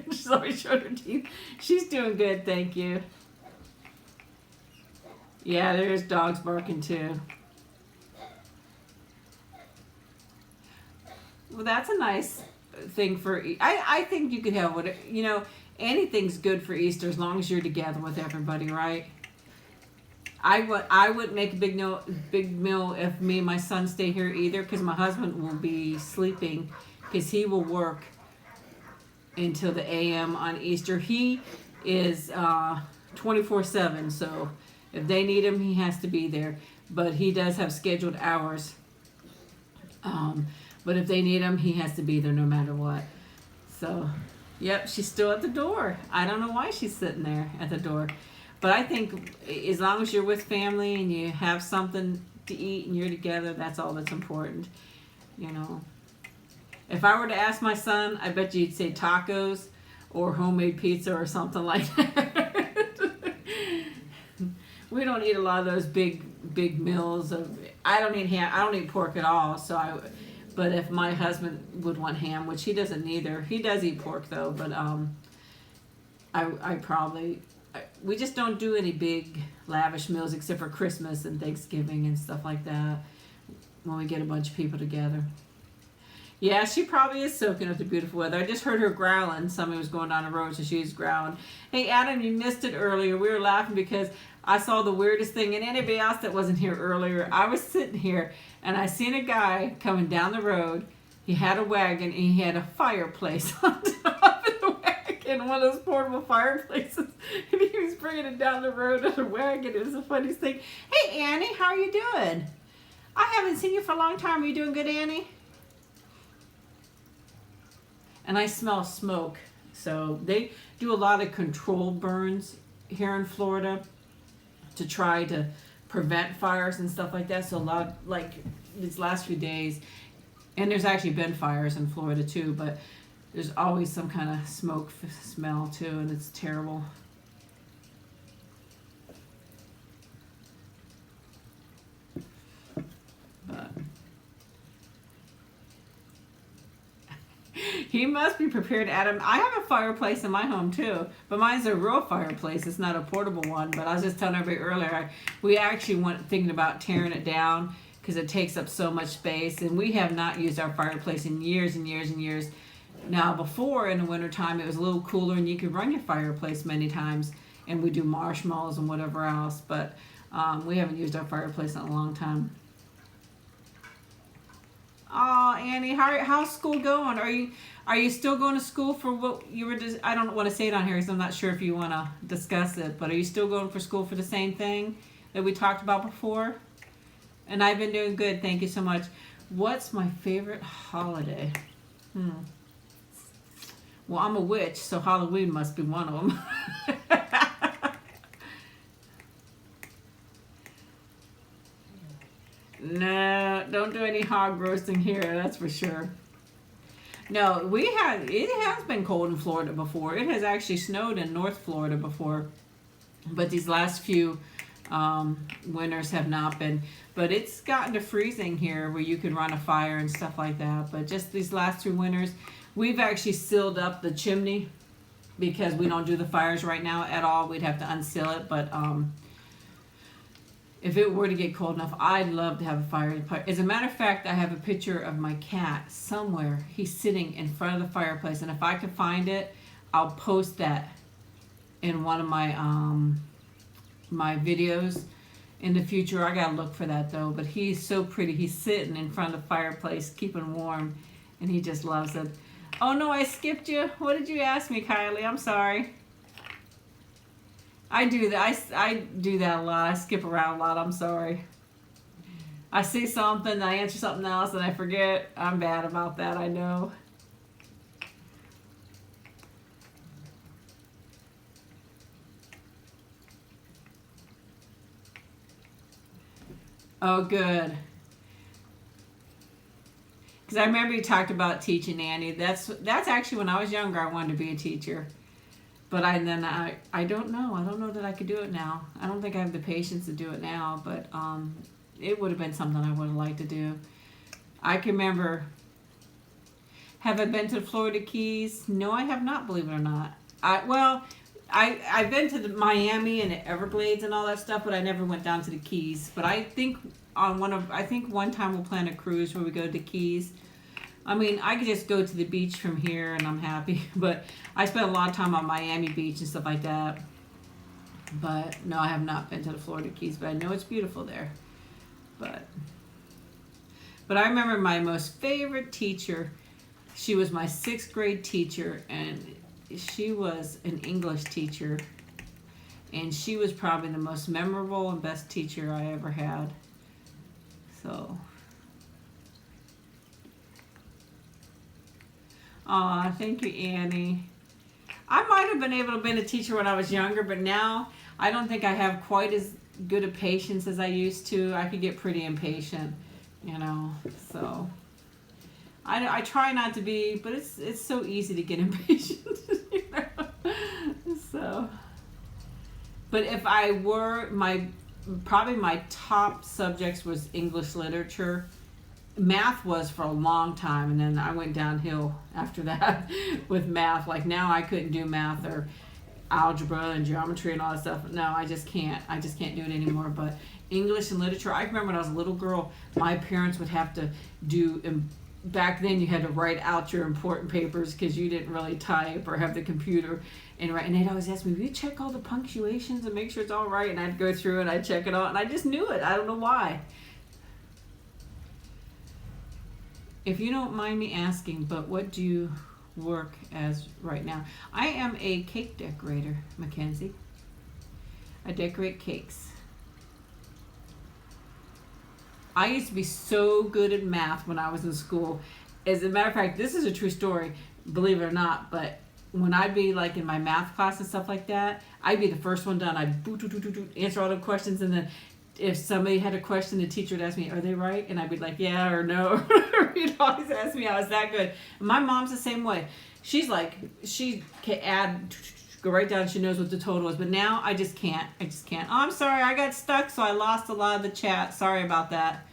A: She's always showing her teeth. She's doing good, thank you. Yeah, there's dogs barking too. Well, that's a nice thing for, I think you could have whatever, you know, anything's good for Easter as long as you're together with everybody, right? I wouldn't make a big meal if me and my son stay here either, because my husband will be sleeping because he will work until the a.m. on Easter. He is 24/7, so if they need him, he has to be there. But he does have scheduled hours. But if they need him, he has to be there no matter what. So, yep, she's still at the door. I don't know why she's sitting there at the door. But I think as long as you're with family and you have something to eat and you're together, that's all that's important. You know. If I were to ask my son, I bet you'd say tacos or homemade pizza or something like that. We don't eat a lot of those big big meals of. I don't eat ham. I don't eat pork at all. But if my husband would want ham, which he doesn't either, he does eat pork though. But we just don't do any big lavish meals except for Christmas and Thanksgiving and stuff like that when we get a bunch of people together. Yeah, she probably is soaking up the beautiful weather. I just heard her growling. Somebody was going down the road, so she was growling. Hey, Adam, you missed it earlier. We were laughing because I saw the weirdest thing. And anybody else that wasn't here earlier, I was sitting here, and I seen a guy coming down the road. He had a wagon, and he had a fireplace on top of the wagon, one of those portable fireplaces. And he was bringing it down the road in a wagon. It was the funniest thing. Hey, Annie, how are you doing? I haven't seen you for a long time. Are you doing good, Annie? And I smell smoke. So they do a lot of controlled burns here in Florida to try to prevent fires and stuff like that. So a lot, like these last few days, and there's actually been fires in Florida too, but there's always some kind of smoke smell too, and it's terrible. But he must be prepared, Adam. I have a fireplace in my home too, but mine's a real fireplace. It's not a portable one. But I was just telling everybody earlier, we actually went thinking about tearing it down because it takes up so much space, and we have not used our fireplace in years and years and years. Now, before in the wintertime, it was a little cooler, and you could run your fireplace many times, and we do marshmallows and whatever else. But we haven't used our fireplace in a long time. Oh, Annie, how's school going? Are you still going to school for what you were? I don't want to say it on here because I'm not sure if you want to discuss it. But are you still going for school for the same thing that we talked about before? And I've been doing good. Thank you so much. What's my favorite holiday? Well, I'm a witch, so Halloween must be one of them. No, don't do any hog roasting here, that's for sure. No, it has been cold in Florida before. It has actually snowed in North Florida before. But these last few winters have not been. But it's gotten to freezing here where you could run a fire and stuff like that. But just these last 2 winters, we've actually sealed up the chimney because we don't do the fires right now at all. We'd have to unseal it, but if it were to get cold enough, I'd love to have a fire. As a matter of fact, I have a picture of my cat somewhere. He's sitting in front of the fireplace, and if I can find it, I'll post that in one of my my videos in the future. I gotta look for that though, but he's so pretty. He's sitting in front of the fireplace, keeping warm, and he just loves it. Oh no, I skipped you. What did you ask me, Kylie? I'm sorry. I do that. I do that a lot. I skip around a lot. I'm sorry. I see something, I answer something else, and I forget. I'm bad about that, I know. Oh, good. Because I remember you talked about teaching, Annie. That's actually when I was younger, I wanted to be a teacher. But I don't know. I don't know that I could do it now. I don't think I have the patience to do it now. But it would have been something I would have liked to do. I can remember. Have I been to the Florida Keys? No, I have not. Believe it or not. I've been to the Miami and the Everglades and all that stuff, but I never went down to the Keys. But I think one time we'll plan a cruise where we go to the Keys. I mean, I could just go to the beach from here and I'm happy, but I spent a lot of time on Miami Beach and stuff like that. But no, I have not been to the Florida Keys, but I know it's beautiful there. But I remember my most favorite teacher. She was my 6th grade teacher, and she was an English teacher, and she was probably the most memorable and best teacher I ever had. So. Aw, thank you, Annie. I might have been able to be a teacher when I was younger, but now I don't think I have quite as good a patience as I used to. I could get pretty impatient, so I try not to be, but it's so easy to get impatient, So, but if I were, probably my top subjects was English literature. Math was for a long time, and then I went downhill after that with math. Like now I couldn't do math or algebra and geometry and all that stuff. No, I just can't. I just can't do it anymore. But English and literature, I remember when I was a little girl, my parents would have to do, back then you had to write out your important papers because you didn't really type or have the computer and write. And they'd always ask me, will you check all the punctuations and make sure it's all right? And I'd go through and I'd check it all. And I just knew it. I don't know why. If you don't mind me asking, but what do you work as right now? I am a cake decorator, Mackenzie. I decorate cakes. I used to be so good at math when I was in school. As a matter of fact, this is a true story, believe it or not, but when I'd be like in my math class and stuff like that, I'd be the first one done. I'd answer all the questions, and then if somebody had a question, the teacher would ask me, are they right? And I'd be like, yeah or no. He'd always ask me, I was that good. And my mom's the same way. She's like, she can add, go right down, she knows what the total is. But now I just can't. Oh, I'm sorry, I got stuck, so I lost a lot of the chat. Sorry about that.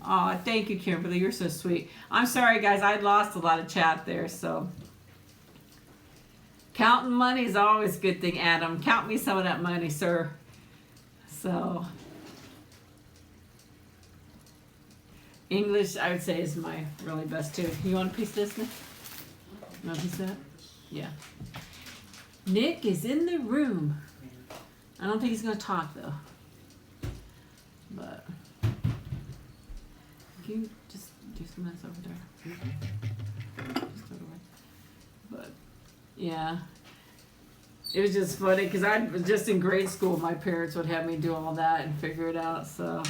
A: Oh, thank you, Kimberly. You're so sweet. I'm sorry, guys. I lost a lot of chat there, so. Counting money is always a good thing, Adam. Count me some of that money, sir. So. English, I would say, is my really best, too. You want a piece of this, Nick? You want a piece of that? Yeah. Nick is in the room. I don't think he's going to talk, though. But. Can you just do some of this over there? Just throw it away. But, yeah. It was just funny because I was just in grade school. My parents would have me do all that and figure it out, so.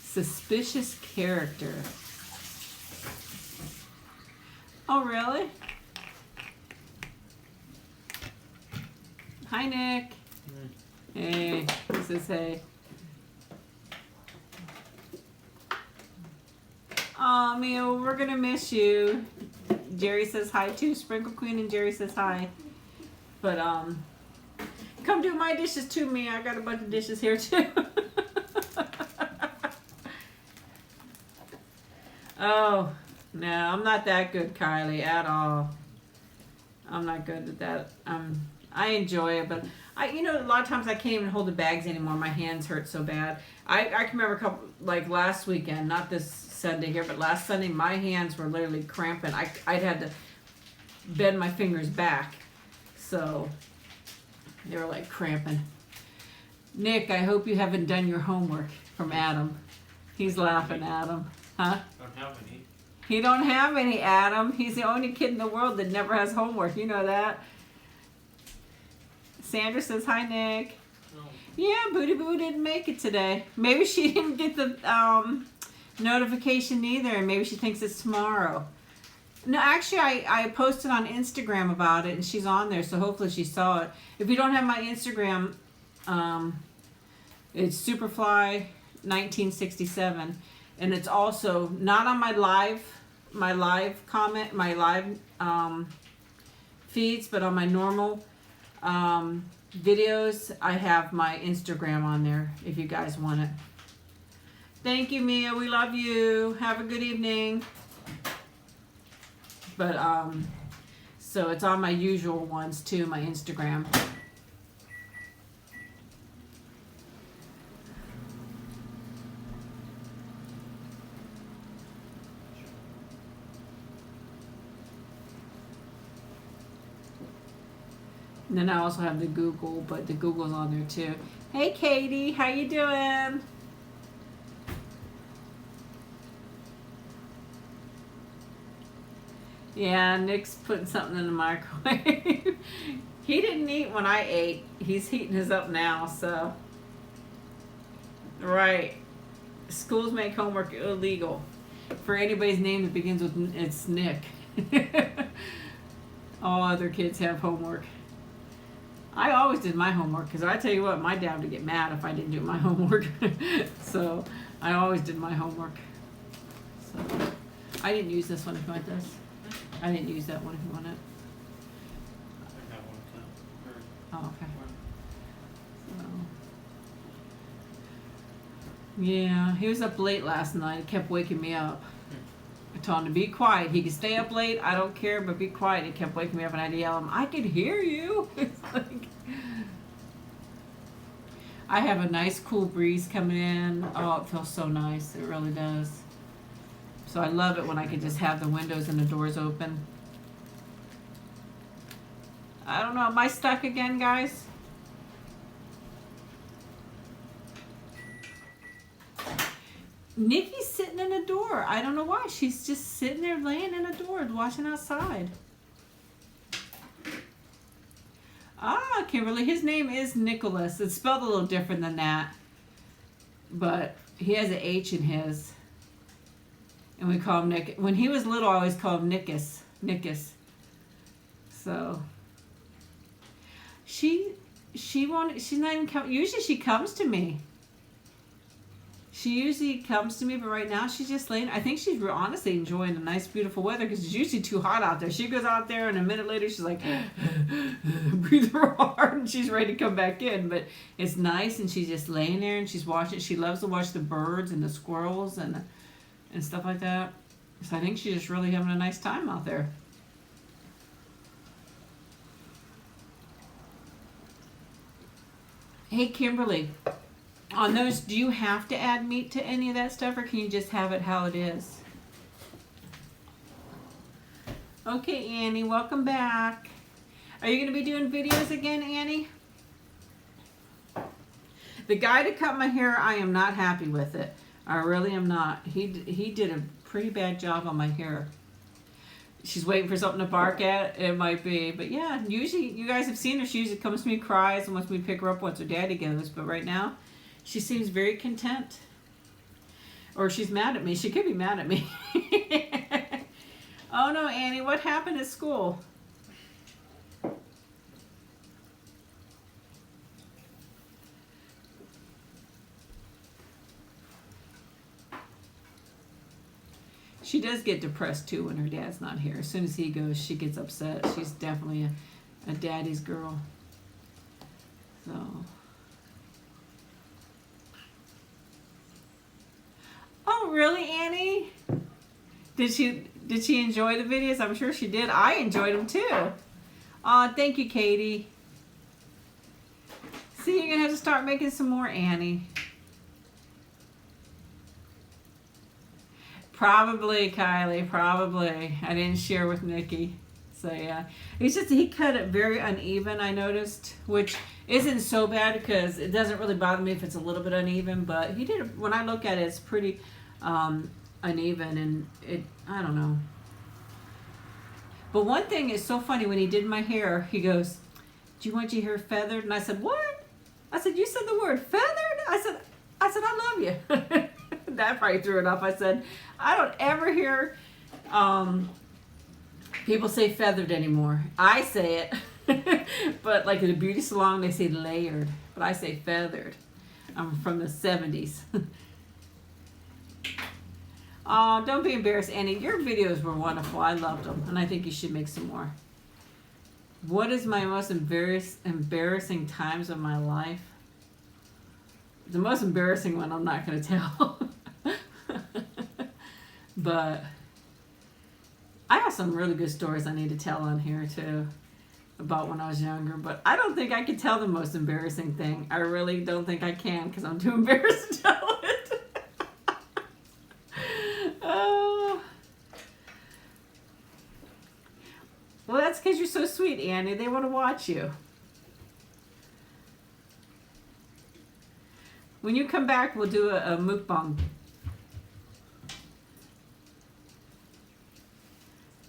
A: Suspicious character. Oh, really? Hi, Nick. Hey, this is hey. Oh, Mia, we're gonna miss you. Jerry says hi too. Sprinkle Queen and Jerry says hi. But come do my dishes too, Mia. I got a bunch of dishes here too. Oh no, I'm not that good, Kylie, at all. I'm not good at that. I enjoy it, but a lot of times I can't even hold the bags anymore. My hands hurt so bad. I can remember a couple, like last weekend, not this Sunday here, but last Sunday, my hands were literally cramping. I'd had to bend my fingers back, so they were like cramping. Nick, I hope you haven't done your homework from Adam. He's laughing at him. Huh?
C: Don't have any.
A: He don't have any, Adam. He's the only kid in the world that never has homework. You know that. Sandra says, hi, Nick.
C: No.
A: Yeah, Booty Boo didn't make it today. Maybe she didn't get the notification either, and maybe she thinks it's tomorrow. No, actually, I posted on Instagram about it, and she's on there, so hopefully she saw it. If you don't have my Instagram, it's Superfly1967, and it's also not on my live feeds, but on my normal videos, I have my Instagram on there if you guys want it. Thank you, Mia. We love you. Have a good evening. But so it's on my usual ones too, my Instagram. And then I also have the Google, but the Google's on there too. Hey, Katie, how you doing? Yeah, Nick's putting something in the microwave. He didn't eat when I ate. He's heating his up now, so. Right. Schools make homework illegal. For anybody's name that begins with, it's Nick. All other kids have homework. I always did my homework because I tell you what, my dad would get mad if I didn't do my homework. So I always did my homework. So I didn't use this one if you want this. I didn't use that one if you want it.
C: I got one too.
A: Oh, okay. So, yeah, he was up late last night. He kept waking me up. I told him to be quiet. He could stay up late. I don't care, but be quiet. He kept waking me up, and I had to yell at him, I could hear you. It's like, I have a nice cool breeze coming in. Oh, it feels so nice. It really does. So I love it when I can just have the windows and the doors open. I don't know. Am I stuck again, guys? Nikki's sitting in a door. I don't know why. She's just sitting there laying in a door watching outside. Ah, Kimberly. His name is Nicholas. It's spelled a little different than that. But he has an H in his. And we call him Nick. When he was little, I always called him Nickus. Nickus. So. She's not even coming. Usually she comes to me. She usually comes to me, but right now she's just laying. I think she's honestly enjoying the nice, beautiful weather because it's usually too hot out there. She goes out there, and a minute later she's like, breathe real hard, and she's ready to come back in. But it's nice, and she's just laying there, and she's watching. She loves to watch the birds and the squirrels and stuff like that. So I think she's just really having a nice time out there. Hey, Kimberly. On those, do you have to add meat to any of that stuff, or can you just have it how it is? Okay, Annie, welcome back. Are you going to be doing videos again, Annie? The guy to cut my hair, I am not happy with it. I really am not. He did a pretty bad job on my hair. She's waiting for something to bark at. It might be. But yeah, usually, you guys have seen her. She usually comes to me, cries, and wants me to pick her up once her daddy goes. But right now, she seems very content. Or she's mad at me. She could be mad at me. Oh no, Annie, what happened at school? She does get depressed too when her dad's not here. As soon as he goes, she gets upset. She's definitely a daddy's girl. So. Oh, really, Annie? Did she enjoy the videos? I'm sure she did. I enjoyed them too. Aw, thank you, Katie. See, you're gonna have to start making some more, Annie. Probably, Kylie, probably. I didn't share with Nikki. So yeah. It's just he cut it very uneven, I noticed, which isn't so bad because it doesn't really bother me if it's a little bit uneven, but he did, when I look at it, it's pretty uneven, and I don't know. But one thing is so funny, when he did my hair, he goes, do you want your hair feathered? And I said, what? I said, you said the word feathered? I said, I love you. That probably threw it off. I said, I don't ever hear people say feathered anymore. I say it, but like in a beauty salon, they say layered, but I say feathered. I'm from the 70s. Oh, don't be embarrassed, Annie. Your videos were wonderful. I loved them, and I think you should make some more. What is my most embarrassing times of my life? The most embarrassing one I'm not going to tell. But I have some really good stories I need to tell on here too about when I was younger, but I don't think I can tell the most embarrassing thing. I really don't think I can because I'm too embarrassed to tell it. Oh. Well, that's because you're so sweet, Annie. They want to watch you. When you come back, we'll do a mukbang.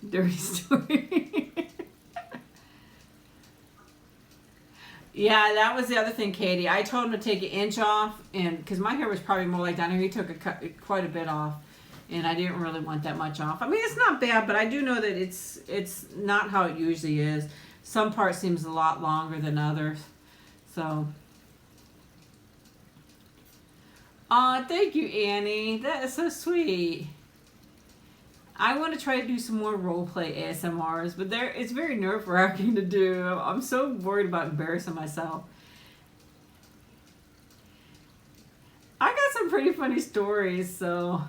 A: Dirty story. Yeah, that was the other thing, Katie. I told him to take an inch off, and because my hair was probably more like down here, he took quite a bit off, and I didn't really want that much off. I mean, it's not bad, but I do know that it's not how it usually is. some parts seems a lot longer than others. So, thank you, Annie. That is so sweet. I want to try to do some more roleplay ASMRs, but it's very nerve-wracking to do. I'm so worried about embarrassing myself. I got some pretty funny stories, so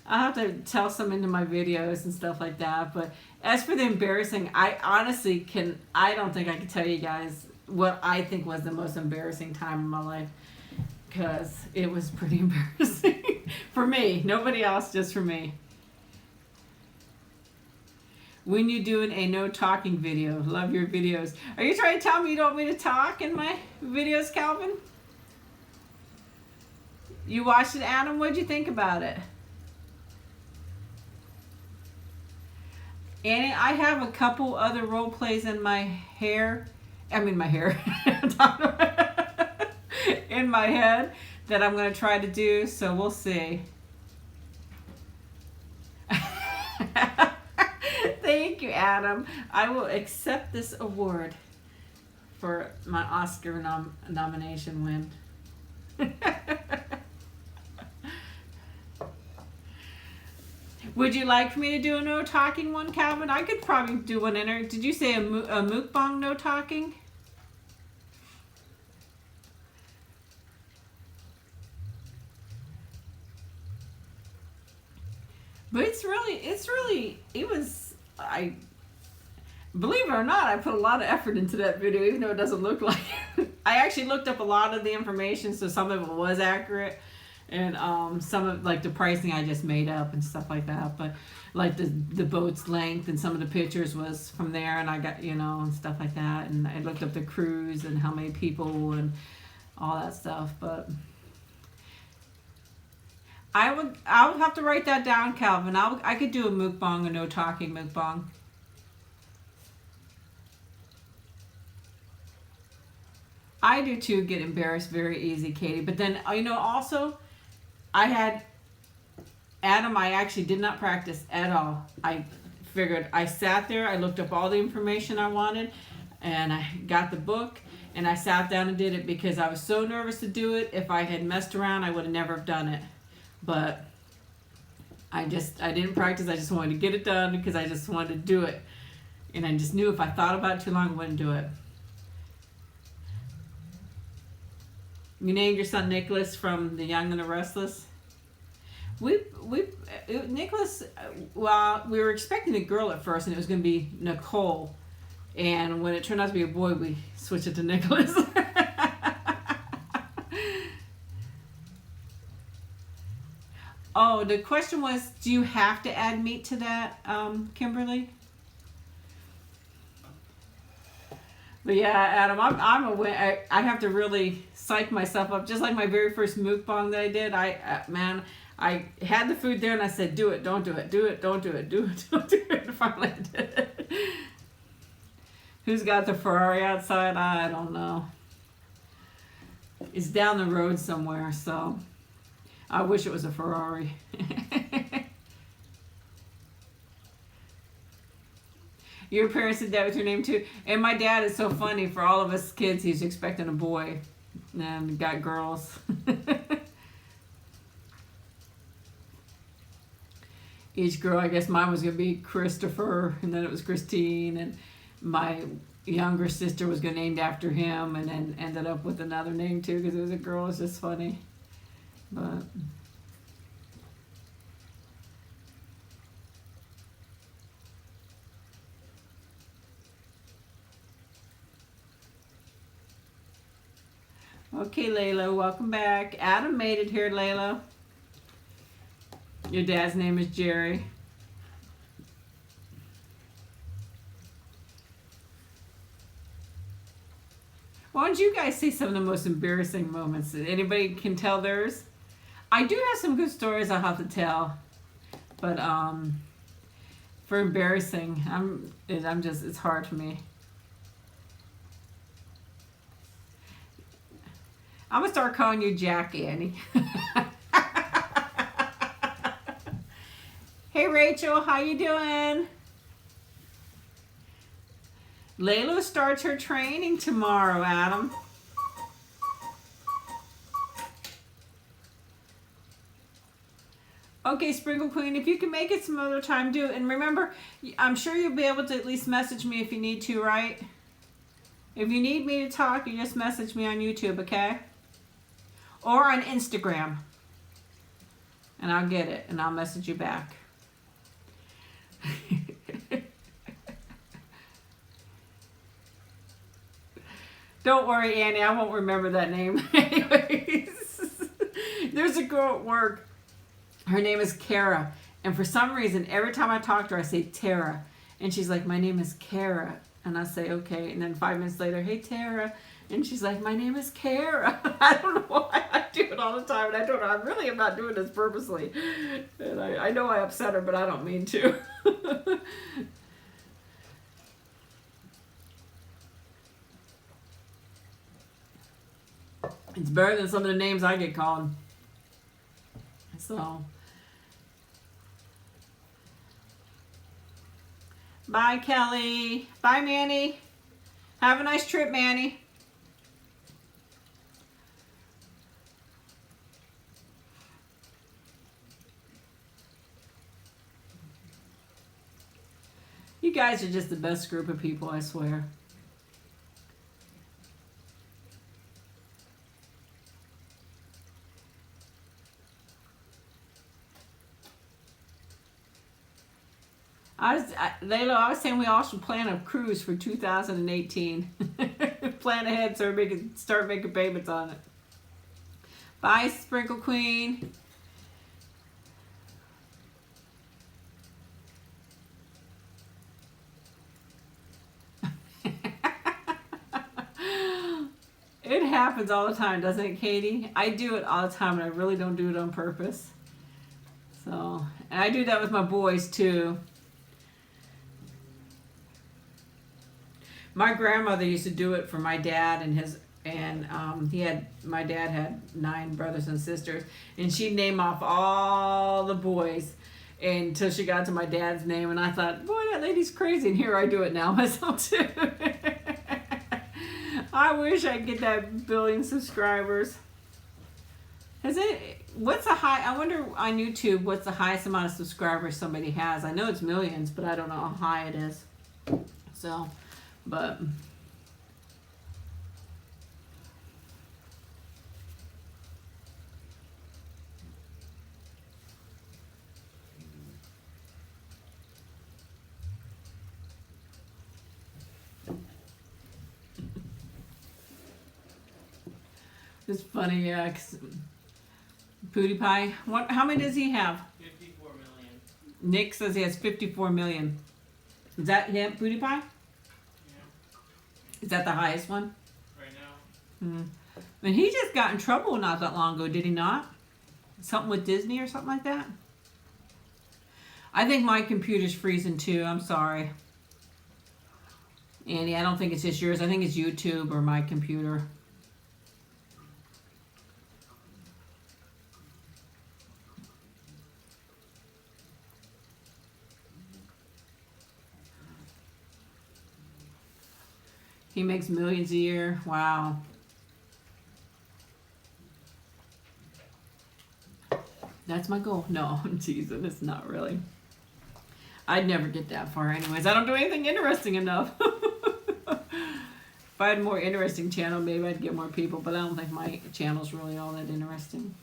A: I'll have to tell some into my videos and stuff like that. But as for the embarrassing, I don't think I can tell you guys what I think was the most embarrassing time in my life, because it was pretty embarrassing for me. Nobody else, just for me. When you doing a no talking video, love your videos. Are you trying to tell me you don't want me to talk in my videos, Calvin? You watched it, Adam? What'd you think about it? Annie, I have a couple other role plays in my hair. In my head that I'm going to try to do, so we'll see. Thank you, Adam. I will accept this award for my Oscar nomination win. Would you like for me to do a no talking one, Calvin? I could probably do one in there. Did you say a mukbang no talking? But believe it or not, I put a lot of effort into that video, even though it doesn't look like it. I actually looked up a lot of the information, so some of it was accurate. And some of like the pricing I just made up and stuff like that, but like the boat's length and some of the pictures was from there, and I got and stuff like that, and I looked up the cruise and how many people and all that stuff. But I would have to write that down, Calvin. I could do a mukbang, a no talking mukbang. I do too, get embarrassed very easy, Katie. But then also, I had Adam. I actually did not practice at all. I figured, I sat there, I looked up all the information I wanted, and I got the book, and I sat down and did it because I was so nervous to do it. If I had messed around, I would have never have done it. But I didn't practice. I just wanted to get it done because I just wanted to do it. And I just knew if I thought about it too long, I wouldn't do it. You named your son Nicholas from The Young and the Restless? Nicholas, well, we were expecting a girl at first, and it was going to be Nicole. And when it turned out to be a boy, we switched it to Nicholas. Oh, the question was, do you have to add meat to that, Kimberly? But yeah, Adam, I'm aware. I have to really psych myself up. Just like my very first mukbang that I did, I had the food there and I said, do it, don't do it, do it, don't do it, do it, don't do it. And finally I did it. Who's got the Ferrari outside? I don't know. It's down the road somewhere, so I wish it was a Ferrari. Your parents did that with your name too. And my dad is so funny. For all of us kids, he's expecting a boy. And got girls. Each girl, I guess mine was going to be Christopher. And then it was Christine. And my younger sister was going to be named after him. And then ended up with another name too because it was a girl. It's just funny. But... Okay, Layla, welcome back. Adam made it here, Layla. Your dad's name is Jerry. Why don't you guys say some of the most embarrassing moments? Anybody can tell theirs? I do have some good stories I'll have to tell. But for embarrassing, it's hard for me. I'm going to start calling you Jack, Annie. Hey, Rachel, how you doing? Layla starts her training tomorrow, Adam. Okay, Sprinkle Queen, if you can make it some other time, do. And remember, I'm sure you'll be able to at least message me if you need to, right? If you need me to talk, you just message me on YouTube, okay? Or on Instagram. And I'll get it, and I'll message you back. Don't worry, Annie, I won't remember that name. Anyways, there's a girl at work. Her name is Kara. And for some reason, every time I talk to her, I say Tara. And she's like, my name is Kara. And I say, okay. And then 5 minutes later, hey, Tara. And she's like, my name is Kara. I don't know why I do it all the time. And I don't know. I really am not doing this purposely. And I know I upset her, but I don't mean to. It's better than some of the names I get called. So. Bye, Kelly. Bye, Manny. Have a nice trip, Manny. You guys are just the best group of people, I swear. Layla, I was saying we all should plan a cruise for 2018. Plan ahead so we can start making payments on it. Bye, Sprinkle Queen. It happens all the time, doesn't it, Katie? I do it all the time, and I really don't do it on purpose. So, and I do that with my boys, too. My grandmother used to do it for my dad my dad had 9 brothers and sisters, and she'd name off all the boys until she got to my dad's name, and I thought, boy, that lady's crazy, and here I do it now myself too. I wish I could get that billion subscribers. What's the high? I wonder on YouTube what's the highest amount of subscribers somebody has. I know it's millions, but I don't know how high it is. So. But it's funny, yeah. 'Cause Pootie Pie, how many does he have?
C: 54 million.
A: Nick says he has 54 million. Is that him, Pootie Pie? Is that the highest one?
C: Right now.
A: And he just got in trouble not that long ago, did he not? Something with Disney or something like that? I think my computer's freezing too. I'm sorry. Andy, I don't think it's just yours. I think it's YouTube or my computer. He makes millions a year. Wow. That's my goal. No, I'm teasing. It's not really. I'd never get that far anyways. I don't do anything interesting enough. If I had a more interesting channel, maybe I'd get more people, but I don't think my channel's really all that interesting.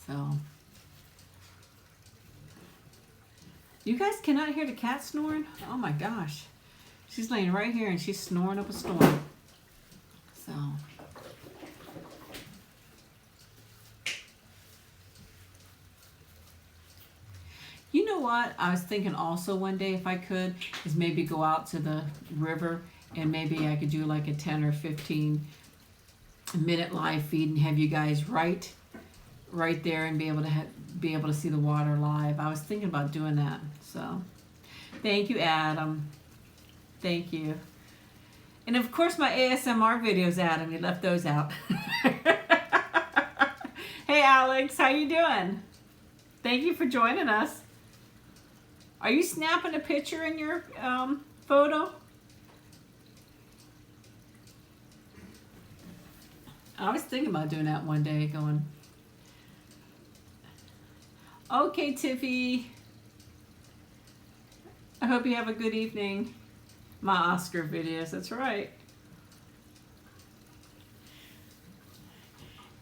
A: So. You guys cannot hear the cat snoring? Oh my gosh. She's laying right here and she's snoring up a storm. So. You know what? I was thinking also one day if I could is maybe go out to the river and maybe I could do like a 10 or 15 minute live feed and have you guys right there and be able to see the water live. I was thinking about doing that. So, thank you, Adam. Thank you. And of course my ASMR videos, Adam, you left those out. Hey Alex, how you doing? Thank you for joining us. Are you snapping a picture in your photo? I was thinking about doing that one day, going, okay, Tiffy, I hope you have a good evening. My Oscar videos, that's right.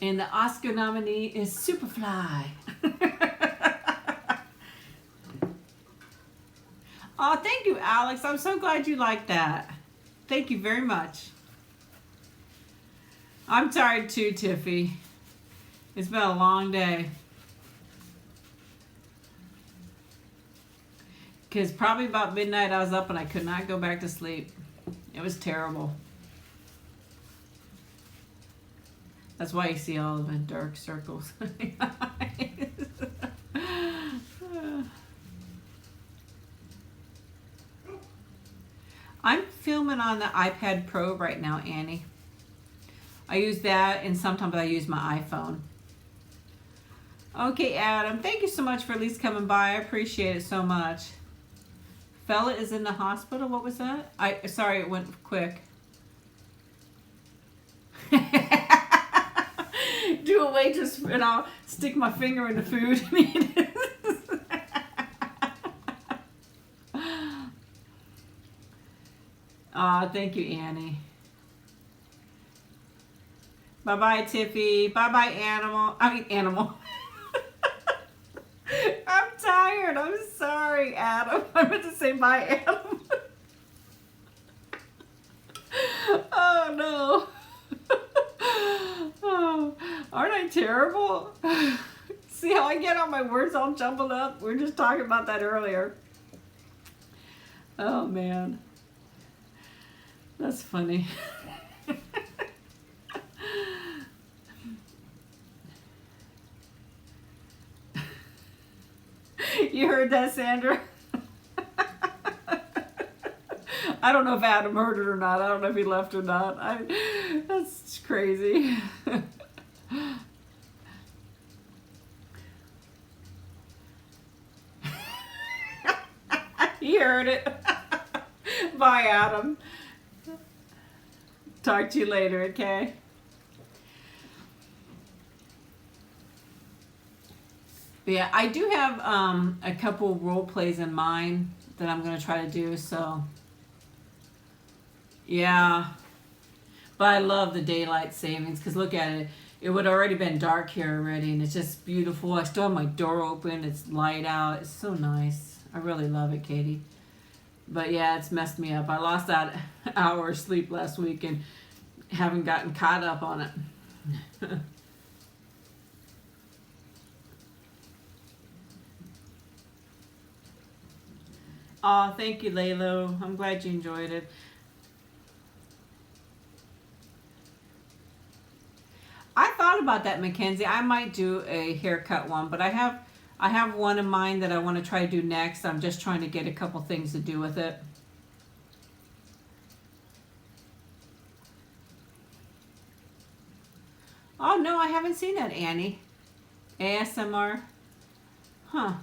A: And the Oscar nominee is Superfly. Oh, thank you, Alex. I'm so glad you like that. Thank you very much. I'm tired too, Tiffy. It's been a long day. Because probably about midnight I was up and I could not go back to sleep. It was terrible. That's why you see all of the dark circles. I'm filming on the iPad Pro right now, Annie. I use that, and sometimes I use my iPhone. Okay, Adam, thank you so much for at least coming by. I appreciate it so much. Fella is in the hospital. What was that? Sorry, it went quick. Do a waitress, and I'll stick my finger in the food and eat it. Aw, thank you, Annie. Bye-bye, Tiffy. Bye-bye, animal. Animal. I'm tired. I'm sorry, Adam. I meant to say bye, Adam. Oh, no. Oh, aren't I terrible? See how I get all my words all jumbled up? We were just talking about that earlier. Oh, man. That's funny. You heard that, Sandra? I don't know if Adam heard it or not. I don't know if he left or not. That's crazy. He heard it. Bye, Adam. Talk to you later, okay? But yeah, I do have a couple role plays in mind that I'm going to try to do, so yeah. But I love the daylight savings, because look at it. It would have already been dark here already, and it's just beautiful. I still have my door open. It's light out. It's so nice. I really love it, Katie. But yeah, it's messed me up. I lost that hour of sleep last week and haven't gotten caught up on it. Oh, thank you, Laylo. I'm glad you enjoyed it. I thought about that, Mackenzie. I might do a haircut one, but I have one in mind that I want to try to do next. I'm just trying to get a couple things to do with it. Oh, no, I haven't seen that, Annie. ASMR. Huh.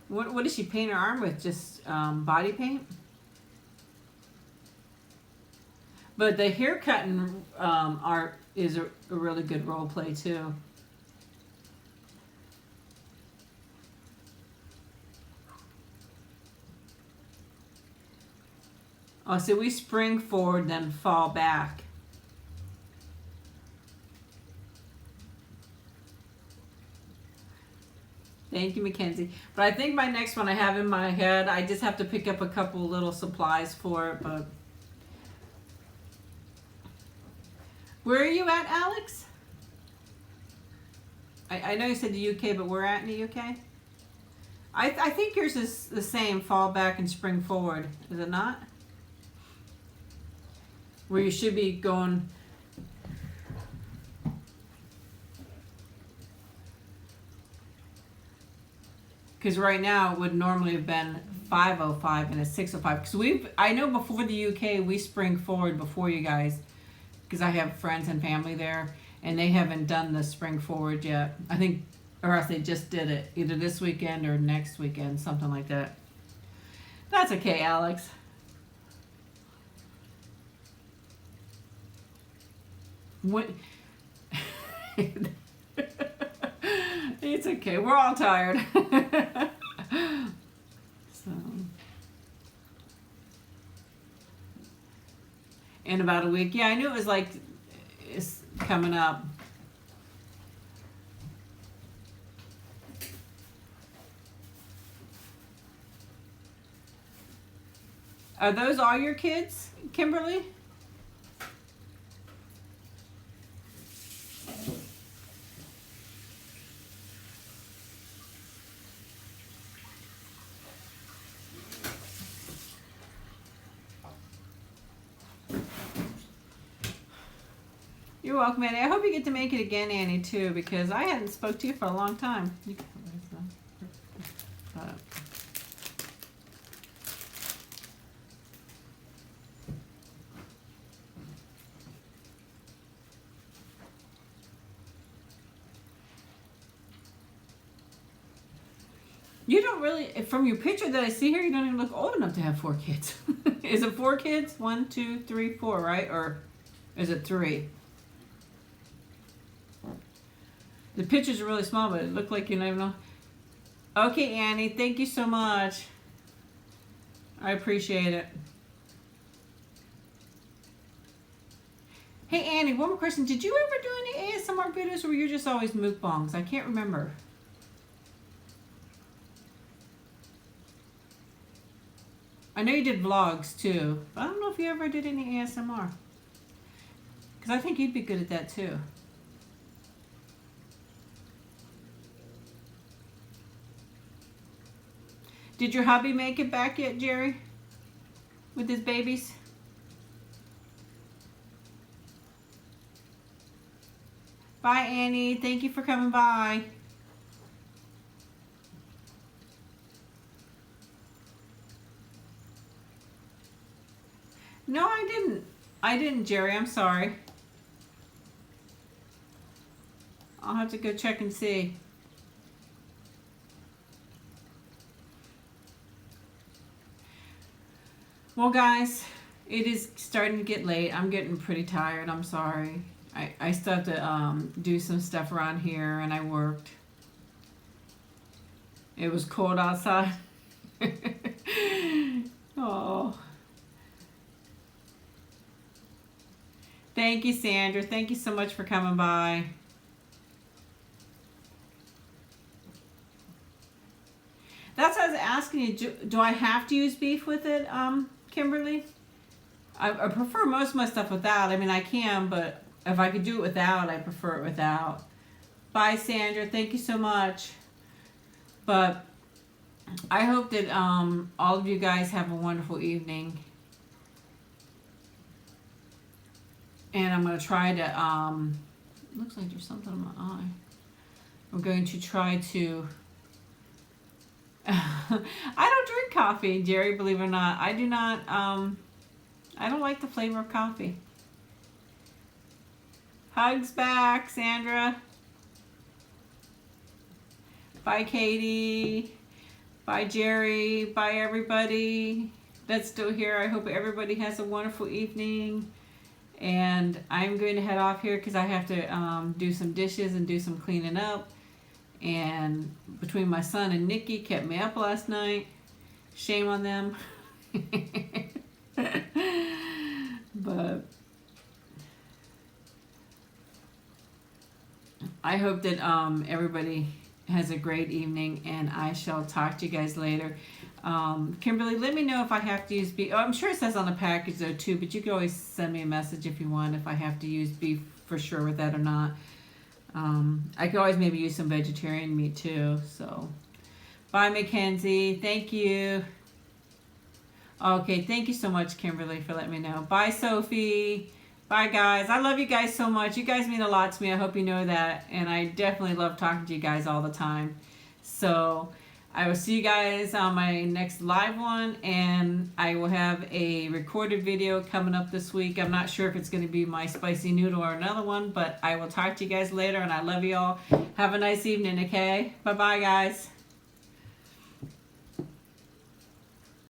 A: What does she paint her arm with? Just body paint? But the haircutting art is a really good role play, too. Oh, so we spring forward, then fall back. Thank you, Mackenzie. But I think my next one I have in my head, I just have to pick up a couple little supplies for it, but... Where are you at, Alex? I know you said the UK, but we're at in the UK? I think yours is the same, fall back and spring forward. Is it not? Where you should be going... Because right now it would normally have been 5:05 and it's 6:05. Because I know before the UK, we spring forward before you guys. Because I have friends and family there, and they haven't done the spring forward yet. I think, or else they just did it either this weekend or next weekend, something like that. That's okay, Alex. What? It's okay. We're all tired. So, in about a week. Yeah, I knew it was like it's coming up. Are those all your kids, Kimberly? You're welcome, Annie. I hope you get to make it again, Annie, too, because I hadn't spoke to you for a long time. You don't really, from your picture that I see here, you don't even look old enough to have 4 kids. Is it 4 kids? 1, 2, 3, 4, right? Or is it 3? The pictures are really small, but it looked like you don't even know. Okay, Annie, thank you so much. I appreciate it. Hey, Annie, one more question. Did you ever do any ASMR videos, or were you just always mukbangs? I can't remember. I know you did vlogs too, but I don't know if you ever did any ASMR. Because I think you'd be good at that too. Did your hubby make it back yet, Jerry? With his babies? Bye, Annie. Thank you for coming by. No, I didn't. I didn't, Jerry. I'm sorry. I'll have to go check and see. Well, guys, it is starting to get late. I'm getting pretty tired. I'm sorry. I still have to do some stuff around here, and I worked. It was cold outside. Oh. Thank you, Sandra. Thank you so much for coming by. That's what I was asking you. Do I have to use beef with it, Kimberly? I prefer most of my stuff without. I mean, I can, but if I could do it without, I prefer it without. Bye, Sandra. Thank you so much. But I hope that all of you guys have a wonderful evening. And I'm going to try to, looks like there's something in my eye. I'm going to try to, I don't drink coffee, Jerry, believe it or not. I do not, I don't like the flavor of coffee. Hugs back, Sandra. Bye, Katie. Bye, Jerry. Bye, everybody that's still here. I hope everybody has a wonderful evening. And I'm going to head off here because I have to do some dishes and do some cleaning up. And between my son and Nikki kept me up last night. Shame on them. But I hope that everybody has a great evening, and I shall talk to you guys later. Kimberly, let me know if I have to use beef. Oh, I'm sure it says on the package though too, but you can always send me a message if you want, if I have to use beef for sure with that or not. I could always maybe use some vegetarian meat too. So, bye, Mackenzie. Thank you. Okay, thank you so much, Kimberly, for letting me know. Bye, Sophie. Bye, guys. I love you guys so much. You guys mean a lot to me. I hope you know that. And I definitely love talking to you guys all the time. So I will see you guys on my next live one. And I will have a recorded video coming up this week. I'm not sure if it's going to be my spicy noodle or another one. But I will talk to you guys later. And I love you all. Have a nice evening, okay? Bye-bye, guys.